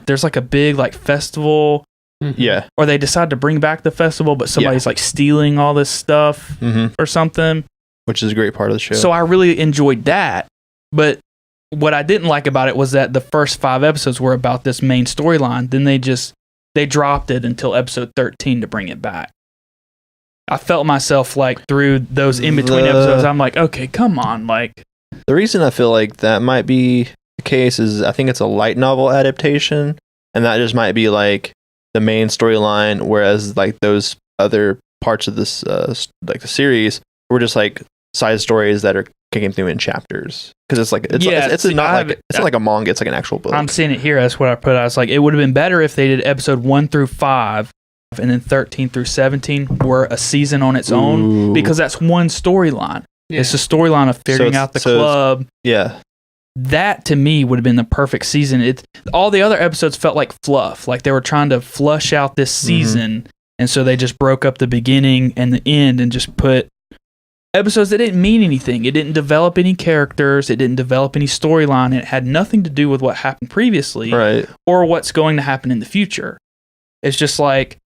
there's like a big like festival. Yeah. Or they decide to bring back the festival, but somebody's like stealing all this stuff or something. Which is a great part of the show. So I really enjoyed that. But what I didn't like about it was that the first 5 episodes were about this main storyline. Then they dropped it until episode 13 to bring it back. I felt myself like through those in-between episodes, I'm like, okay, come on. Like, the reason I feel like that might be the case is I think it's a light novel adaptation. And that just might be like the main storyline, whereas like those other parts of this like the series were just like side stories that are kicking through in chapters, because it's like it's not like a manga, it's like an actual book. I'm seeing it here. That's what I put. I was like, it would have been better if they did episode 1 through 5 and then 13 through 17 were a season on its own, because that's one storyline. It's the storyline of figuring out the club. Yeah. That to me would have been the perfect season. All the other episodes felt like fluff, like they were trying to flush out this season, and so they just broke up the beginning and the end and just put episodes that didn't mean anything. It didn't develop any characters. It didn't develop any storyline. It had nothing to do with what happened previously, right, or what's going to happen in the future. It's just like,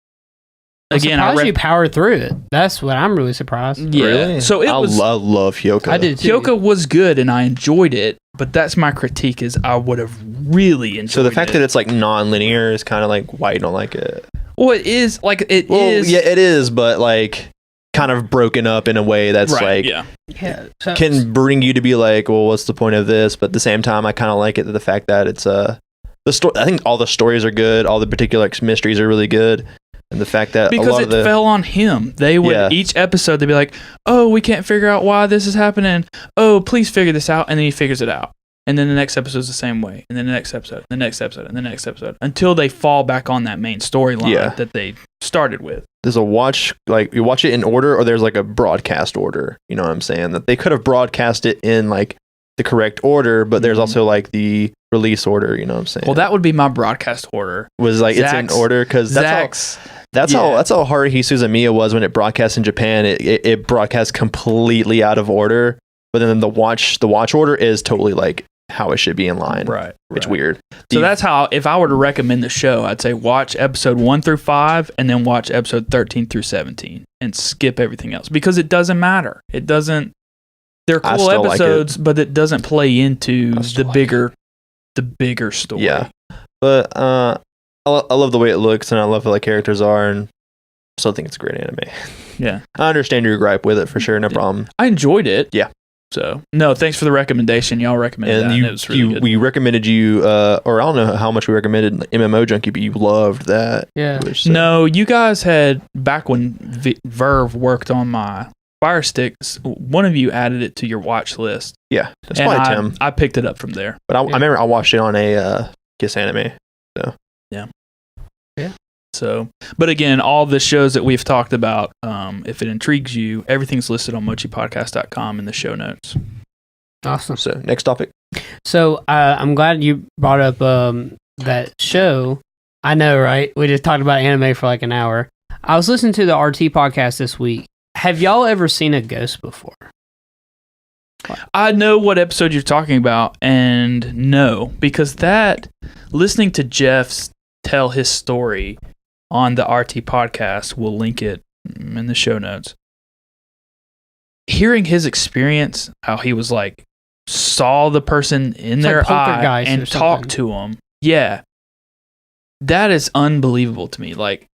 again, I you powered through it. That's what I'm really surprised. Yeah. Really? So I love Hyoka. I did too. Hyoka was good and I enjoyed it, but that's my critique, is I would have really enjoyed it. So the fact that it's like non-linear is kind of like why you don't like it. Well, it is like it is. Yeah, it is, but like kind of broken up in a way that's so can bring you to be like, well, what's the point of this? But at the same time, I kind of like it, the fact that it's the story. I think all the stories are good. All the particular mysteries are really good. And the fact that because it fell on him, they would each episode they'd be like, "Oh, we can't figure out why this is happening. Oh, please figure this out," and then he figures it out. And then the next episode is the same way, and then the next episode, the next episode, and the next episode, until they fall back on that main storyline that they started with. There's a you watch it in order, or there's like a broadcast order. You know what I'm saying? That they could have broadcast it in like the correct order, but there's also like the release order. You know what I'm saying? Well, that would be my broadcast order. Was like it's in order because that's how hard Haruhi Suzumiya was when it broadcast in Japan. It broadcast completely out of order, but then the watch order is totally like how it should be in line. Right. It's weird. So that's how, if I were to recommend the show, I'd say watch episode 1 through 5 and then watch episode 13 through 17 and skip everything else because it doesn't matter. It doesn't, they're cool episodes, but it doesn't play into the bigger story. Yeah. But I love the way it looks and I love how the characters are and I still think it's a great anime. Yeah. I understand your gripe with it for sure. No problem. I enjoyed it. Yeah. So, no, thanks for the recommendation. Y'all recommended that. And it was really good. We recommended you, or I don't know how much we recommended MMO Junkie, but you loved that. Yeah. No, you guys had, back when Verve worked on my Fire Sticks, one of you added it to your watch list. Yeah. That's probably Tim. I picked it up from there. But I remember I watched it on a Kiss anime. So. Yeah. Yeah. So, but again, all the shows that we've talked about, if it intrigues you, everything's listed on mochipodcast.com in the show notes. Awesome. So, next topic. So, I'm glad you brought up that show. I know, right? We just talked about anime for like an hour. I was listening to the RT podcast this week. Have y'all ever seen a ghost before? I know what episode you're talking about, and no, because listening to Jeff's tell his story on the RT podcast, we'll link it in the show notes. Hearing his experience, how he was like, saw the person in their eye and talked to him. Yeah. That is unbelievable to me. Like,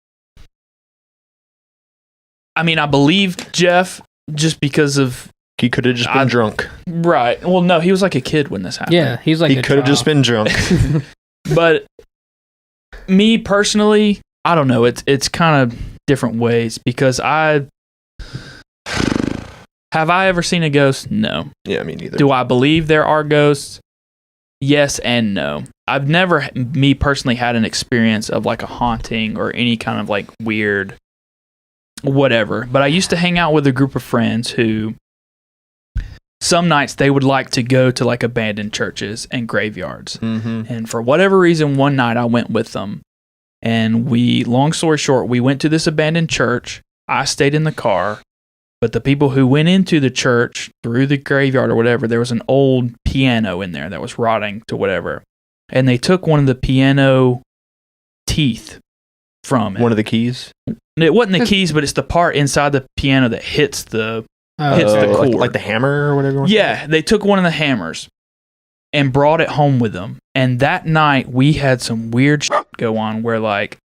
I mean, I believe Jeff just because of... He could have just been drunk. Right. Well, no, he was like a kid when this happened. Yeah, he could have just been drunk. But me personally, I don't know. It's kind of different ways because have I ever seen a ghost? No. Yeah, me neither. Do I believe there are ghosts? Yes and no. I've never, me personally, had an experience of like a haunting or any kind of like weird whatever. But I used to hang out with a group of friends who some nights they would like to go to like abandoned churches and graveyards. Mm-hmm. And for whatever reason, one night I went with them. And long story short, we went to this abandoned church. I stayed in the car. But the people who went into the church through the graveyard or whatever, there was an old piano in there that was rotting to whatever. And they took one of the piano teeth from it. One of the keys? It wasn't the keys, but it's the part inside the piano that hits the cord. Like the hammer or whatever? Yeah, they took one of the hammers and brought it home with them. And that night, we had some weird shit go on where, like,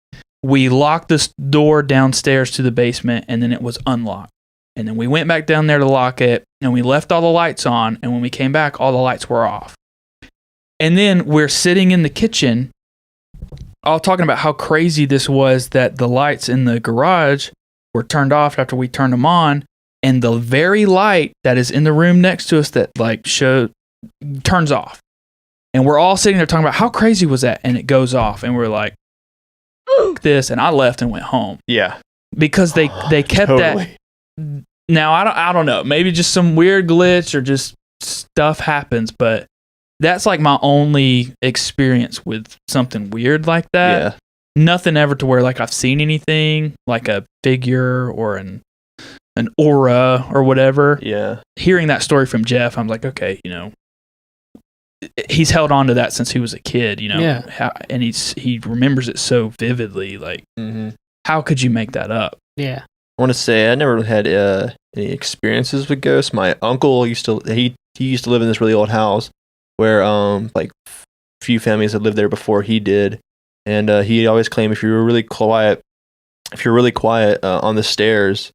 we locked this door downstairs to the basement, and then it was unlocked. And then we went back down there to lock it, and we left all the lights on, and when we came back, all the lights were off. And then we're sitting in the kitchen, all talking about how crazy this was that the lights in the garage were turned off after we turned them on, and the very light that is in the room next to us that, like, turns off. And we're all sitting there talking about how crazy was that, and it goes off, and we're like, this, and I left and went home. Yeah. Because they kept totally. that. Now, I don't know. Maybe just some weird glitch or just stuff happens, but that's like my only experience with something weird like that. Yeah. Nothing ever to where like I've seen anything like a figure or an aura or whatever. Yeah. Hearing that story from Jeff, I'm like, okay, you know, he's held on to that since he was a kid, you know, and he remembers it so vividly. Like, how could you make that up? Yeah. I want to say I never had any experiences with ghosts. My uncle used to live in this really old house where like few families had lived there before he did, and he always claimed if you were really quiet on the stairs,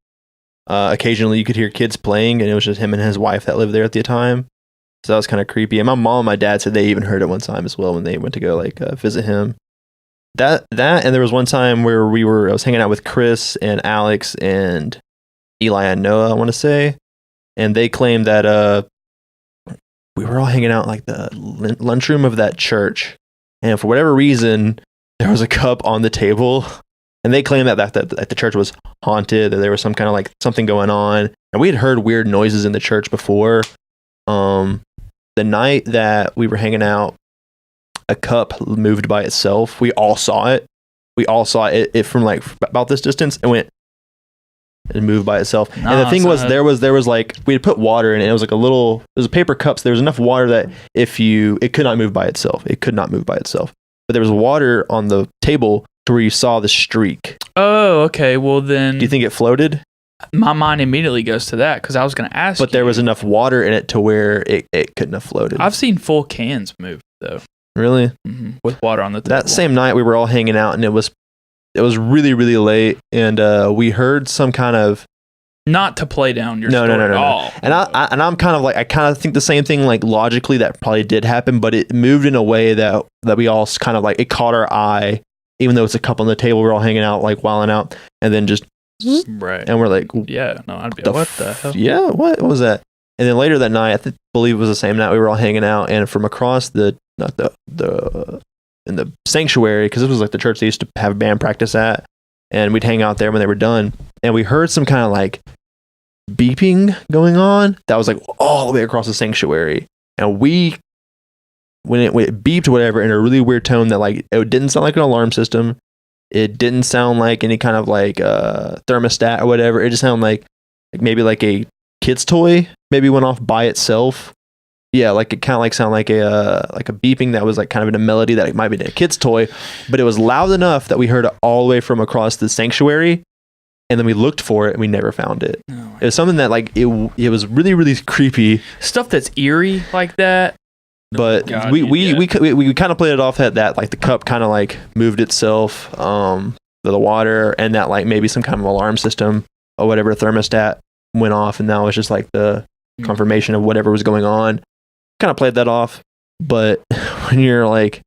occasionally you could hear kids playing, and it was just him and his wife that lived there at the time. So that was kind of creepy. And my mom and my dad said they even heard it one time as well when they went to go like visit him. That and there was one time where I was hanging out with Chris and Alex and Eli and Noah, I want to say, and they claimed that we were all hanging out like the lunchroom of that church, and for whatever reason there was a cup on the table, and they claimed that the church was haunted, that there was some kind of like something going on, and we had heard weird noises in the church before. The night that we were hanging out, a cup moved by itself. We all saw it. It from like about this distance and went and move by itself. And the thing was, there was like, we had put water in it. It was like it was a paper cup. So there was enough water that it could not move by itself. It could not move by itself. But there was water on the table to where you saw the streak. Oh, okay. Well, then. Do you think it floated? My mind immediately goes to that because I was going to ask. But there was enough water in it to where it couldn't have floated. I've seen full cans move though. Really? Mm-hmm. With water on the table. That same night we were all hanging out, and it was really, really late, and we heard some kind of. Not to play down your story at all. And I'm kind of like, I kind of think the same thing, like logically that probably did happen, but it moved in a way that we all kind of like, it caught our eye, even though it's a cup on the table, we're all hanging out, like wilding out, and then just. Right. And we're like, yeah, no, I'd be like, what the hell? Yeah, what was that? And then later that night, I believe it was the same night, we were all hanging out, and from across in the sanctuary, because this was like the church they used to have band practice at, and we'd hang out there when they were done, and we heard some kind of like beeping going on that was like all the way across the sanctuary, and when it beeped or whatever in a really weird tone that like it didn't sound like an alarm system. It didn't sound like any kind of like thermostat or whatever. It just sounded like maybe like a kid's toy maybe went off by itself. Yeah, like it kind of like sounded like a beeping that was like kind of in a melody that it might be a kid's toy, but it was loud enough that we heard it all the way from across the sanctuary, and then we looked for it and we never found it. Oh, it was something that like it was really, really creepy. Stuff that's eerie like that. But we kind of played it off that like the cup kind of like moved itself, the water, and that like maybe some kind of alarm system or whatever thermostat went off, and that was just like the confirmation of whatever was going on. Kind of played that off, but when you're like,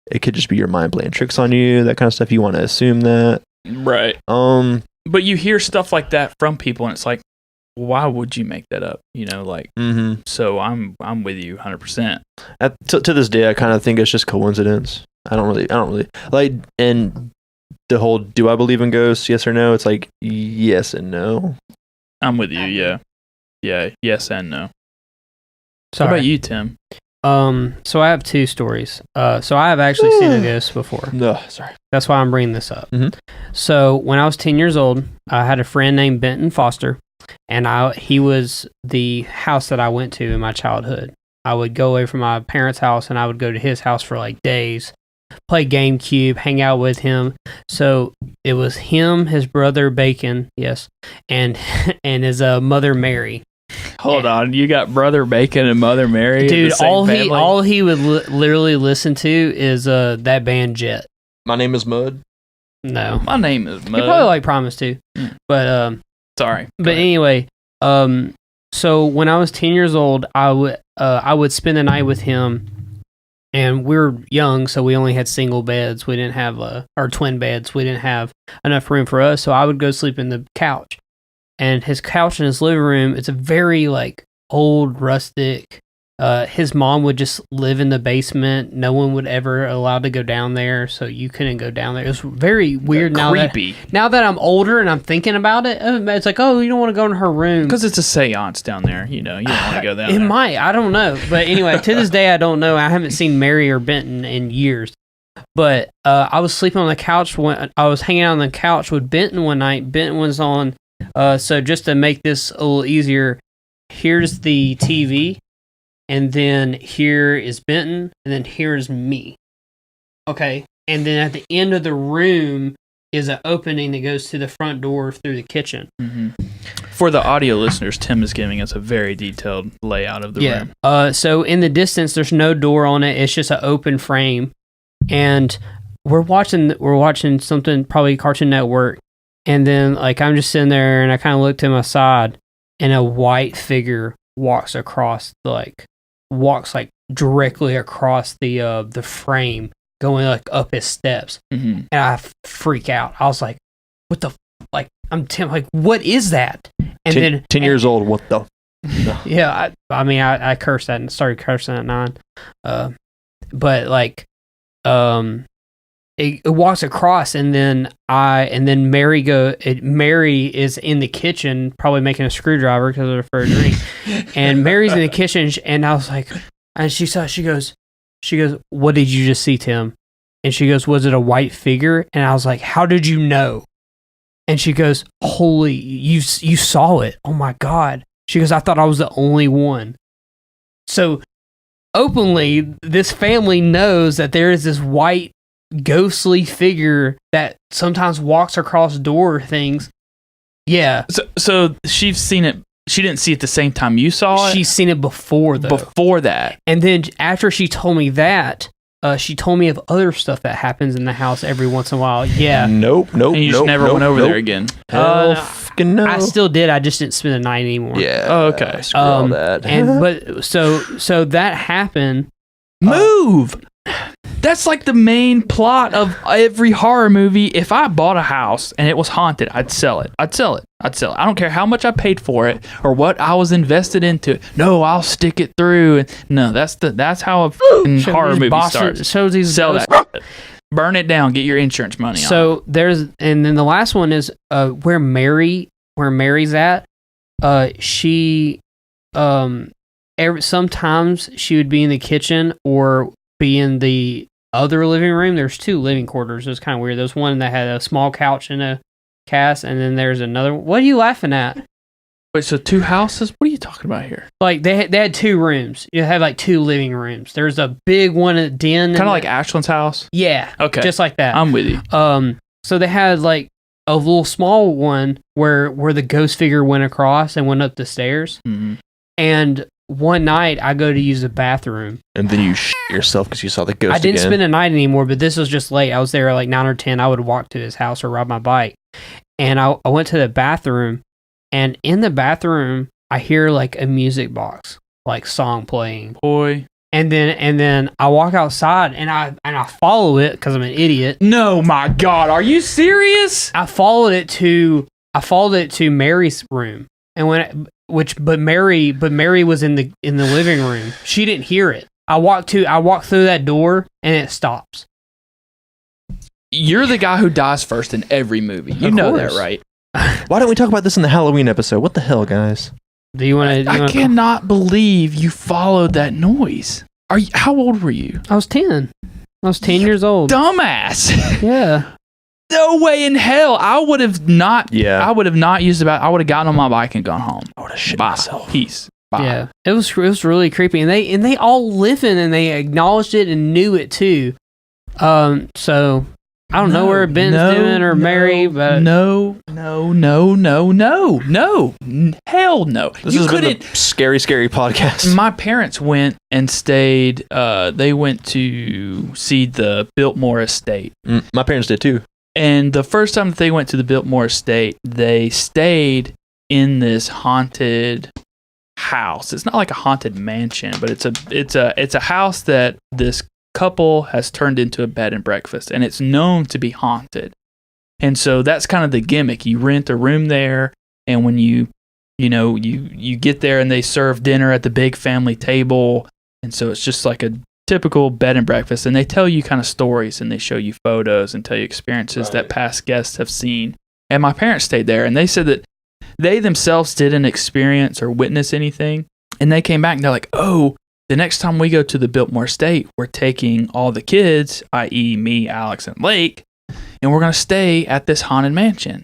it could just be your mind playing tricks on you, that kind of stuff. You want to assume that, right? But you hear stuff like that from people, and it's like, why would you make that up? You know, like, So I'm with you 100%. To this day, I kind of think it's just coincidence. I don't really like, and the whole, do I believe in ghosts? Yes or no? It's like, yes and no. I'm with you. Yeah. Yeah. Yes and no. Sorry. How about you, Tim? So I have two stories. So I have actually seen a ghost before. No, sorry. That's why I'm bringing this up. Mm-hmm. So when I was 10 years old, I had a friend named Benton Foster. And he was the house that I went to in my childhood. I would go away from my parents' house and I would go to his house for like days, play GameCube, hang out with him. So it was him, his brother Bacon, yes, and his mother Mary. Hold on, you got brother Bacon and mother Mary? Dude, all he would literally listen to is that band Jet. My Name is Mud. No, my name is Mud. He probably like Promise too, but sorry. But anyway, so when I was 10 years old, I would spend the night with him, and we were young, so we only had single beds. We didn't have or twin beds. We didn't have enough room for us, so I would go sleep in the couch. And his couch in his living room, it's a very like old, rustic. His mom would just live in the basement. No one would ever allowed to go down there, so you couldn't go down there. It was very weird. Creepy. Now that I'm older and I'm thinking about it, it's like, oh, you don't want to go in her room because it's a seance down there. You know, you don't want to go down there. It might. I don't know. But anyway, to this day, I don't know. I haven't seen Mary or Benton in years. But I was sleeping on the couch when I was hanging out on the couch with Benton one night. Benton was on. So just to make this a little easier, here's the TV. And then here is Benton, and then here is me. Okay. And then at the end of the room is an opening that goes to the front door through the kitchen. Mm-hmm. For the audio listeners, Tim is giving us a very detailed layout of the room. So in the distance, there's no door on it. It's just an open frame. And we're watching something, probably Cartoon Network. And then like I'm just sitting there, and I kind of look to my side, and a white figure walks directly across the frame, going like up his steps. Mm-hmm. And I freak out. I was like, what the like I'm Tim, like what is that? And then 10 years old, what the yeah, I cursed that and started cursing at 9. But like it walks across, and then Mary is in the kitchen, probably making a screwdriver because of her drink. And Mary's in the kitchen, and I was like, and she goes, what did you just see, Tim? And she goes, was it a white figure? And I was like, how did you know? And she goes, "Holy, you saw it? Oh my God." She goes, "I thought I was the only one." So openly, this family knows that there is this white ghostly figure that sometimes walks across door things. Yeah. So she's seen it. She didn't see it the same time you saw it? She's seen it before, though. Before that. And then after she told me that, she told me of other stuff that happens in the house every once in a while. Yeah. Nope. And you just never went over there again. Hell fucking no. I still did. I just didn't spend the night anymore. Yeah. Oh, okay. Screw all that. But so that happened. Move. That's like the main plot of every horror movie. If I bought a house and it was haunted, I'd sell it. I don't care how much I paid for it or what I was invested into it. No, I'll stick it through. No, that's how a horror movie starts. Sell that. Burn it down. Get your insurance money. So and then the last one is where Mary's at. She sometimes she would be in the kitchen or be in the other living room. There's 2 living quarters. It was kind of weird. There's one that had a small couch and a cast, and then there's another. What are you laughing at? Wait, so 2 houses? What are you talking about here? Like they had 2 rooms. You had like 2 living rooms. There's a big one at den. Kind of like Ashland's house? Yeah. Okay. Just like that. I'm with you. So they had like a little small one where the ghost figure went across and went up the stairs. Mm-hmm. And one night I go to use the bathroom. And then you yourself because you saw the ghost I didn't again. spend the night anymore, but this was just late. I was there at like 9 or 10. I would walk to his house or ride my bike. And I went to the bathroom, and in the bathroom, I hear like a music box, like song playing. Boy. And then I walk outside and I follow it because I'm an idiot. No, my God, are you serious? I followed it to Mary's room, and but Mary was in the living room. She didn't hear it. I walked through that door and it stops. You're the guy who dies first in every movie. You know that, right? Why don't we talk about this in the Halloween episode? What the hell, guys? Do you want to? I cannot believe you followed that noise. How old were you? I was 10. I was 10 years old. Dumbass. Yeah. No way in hell. I would have not. Yeah. I would have not used the I would have gotten on my bike and gone home. I would have shit Bye. myself. Peace. Bye. Yeah. It was really creepy, and they all live in and they acknowledged it and knew it too. So I don't know where Ben's doing or Mary, but no, hell no. This has been a scary podcast. My parents went and stayed. They went to see the Biltmore Estate. My parents did too. And the first time that they went to the Biltmore Estate, they stayed in this haunted house. It's not like a haunted mansion, but it's a house that this couple has turned into a bed and breakfast, and it's known to be haunted. And so that's kind of the gimmick. You rent a room there, and when you get there and they serve dinner at the big family table, and so it's just like a typical bed and breakfast, and they tell you kind of stories, and they show you photos and tell you experiences that past guests have seen. And my parents stayed there, and they said that they themselves didn't experience or witness anything, and they came back and they're like, oh, the next time we go to the Biltmore Estate, we're taking all the kids, i.e. me, Alex, and Lake, and we're going to stay at this haunted mansion.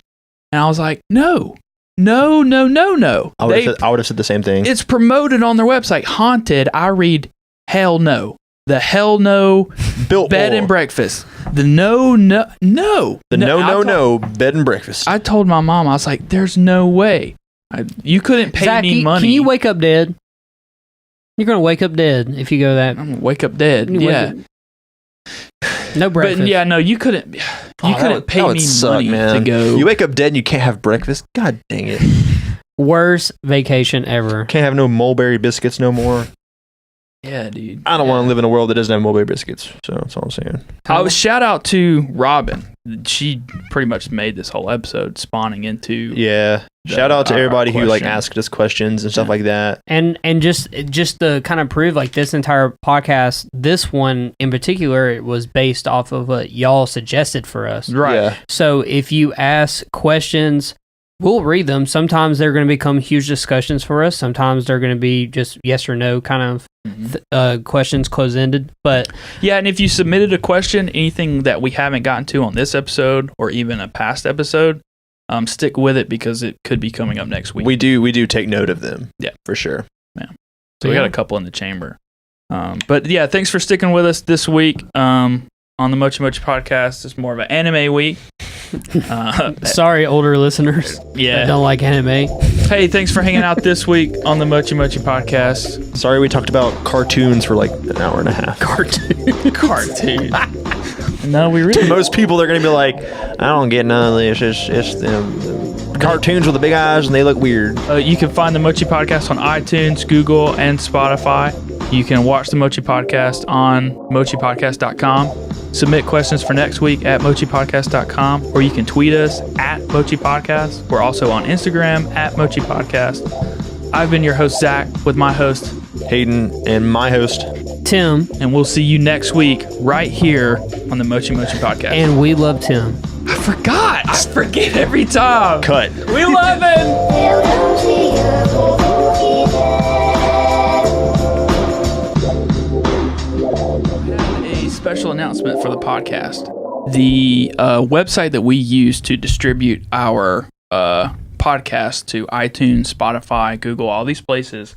And I was like, no. I would have said the same thing. It's promoted on their website. Haunted, I read, hell no. The hell no Biltmore. Bed and breakfast. The no. The no bed and breakfast. I told my mom, I was like, there's no way. You couldn't pay Zach, me money. Can you wake up dead? You're going to wake up dead if you go that. I'm going to wake up dead. Yeah. No breakfast. But yeah, no, you couldn't pay me money to go. You wake up dead and you can't have breakfast? God dang it. Worst vacation ever. Can't have no mulberry biscuits no more. Yeah, dude. I don't want to live in a world that doesn't have mulberry biscuits. So that's all I'm saying. Shout out to Robin. She pretty much made this whole episode spawning into. Yeah. Shout out to everybody who like asked us questions and stuff like that. And just to kind of prove like this entire podcast, this one in particular, it was based off of what y'all suggested for us. Right. Yeah. So if you ask questions, we'll read them. Sometimes they're going to become huge discussions for us. Sometimes they're going to be just yes or no kind of questions, close-ended. But yeah, and if you submitted a question, anything that we haven't gotten to on this episode or even a past episode, stick with it because it could be coming up next week. We do take note of them. Yeah, for sure. Yeah. So we got a couple in the chamber. But yeah, thanks for sticking with us this week on the Mochi Mochi podcast. It's more of an anime week. Sorry, older listeners. Yeah, I don't like anime. Hey, thanks for hanging out this week on the Mochi Mochi podcast. Sorry, we talked about cartoons for like an hour and a half. Cartoon. No, we really. To most people, they're gonna be like, I don't get none of this. It's cartoons with the big eyes and they look weird. You can find the Mochi podcast on iTunes, Google, and Spotify. You can watch the Mochi podcast on mochipodcast.com. Submit questions for next week at mochipodcast.com, or you can tweet us at Mochi Podcast. We're also on Instagram at Mochi Podcast. I've been your host, Zach, with my host, Hayden, and my host, Tim. And we'll see you next week right here on the Mochi Mochi Podcast. And we love Tim. I forgot. I forget every time. Cut. We love him. Special announcement for the podcast. The website that we use to distribute our podcast to iTunes, Spotify, Google, all these places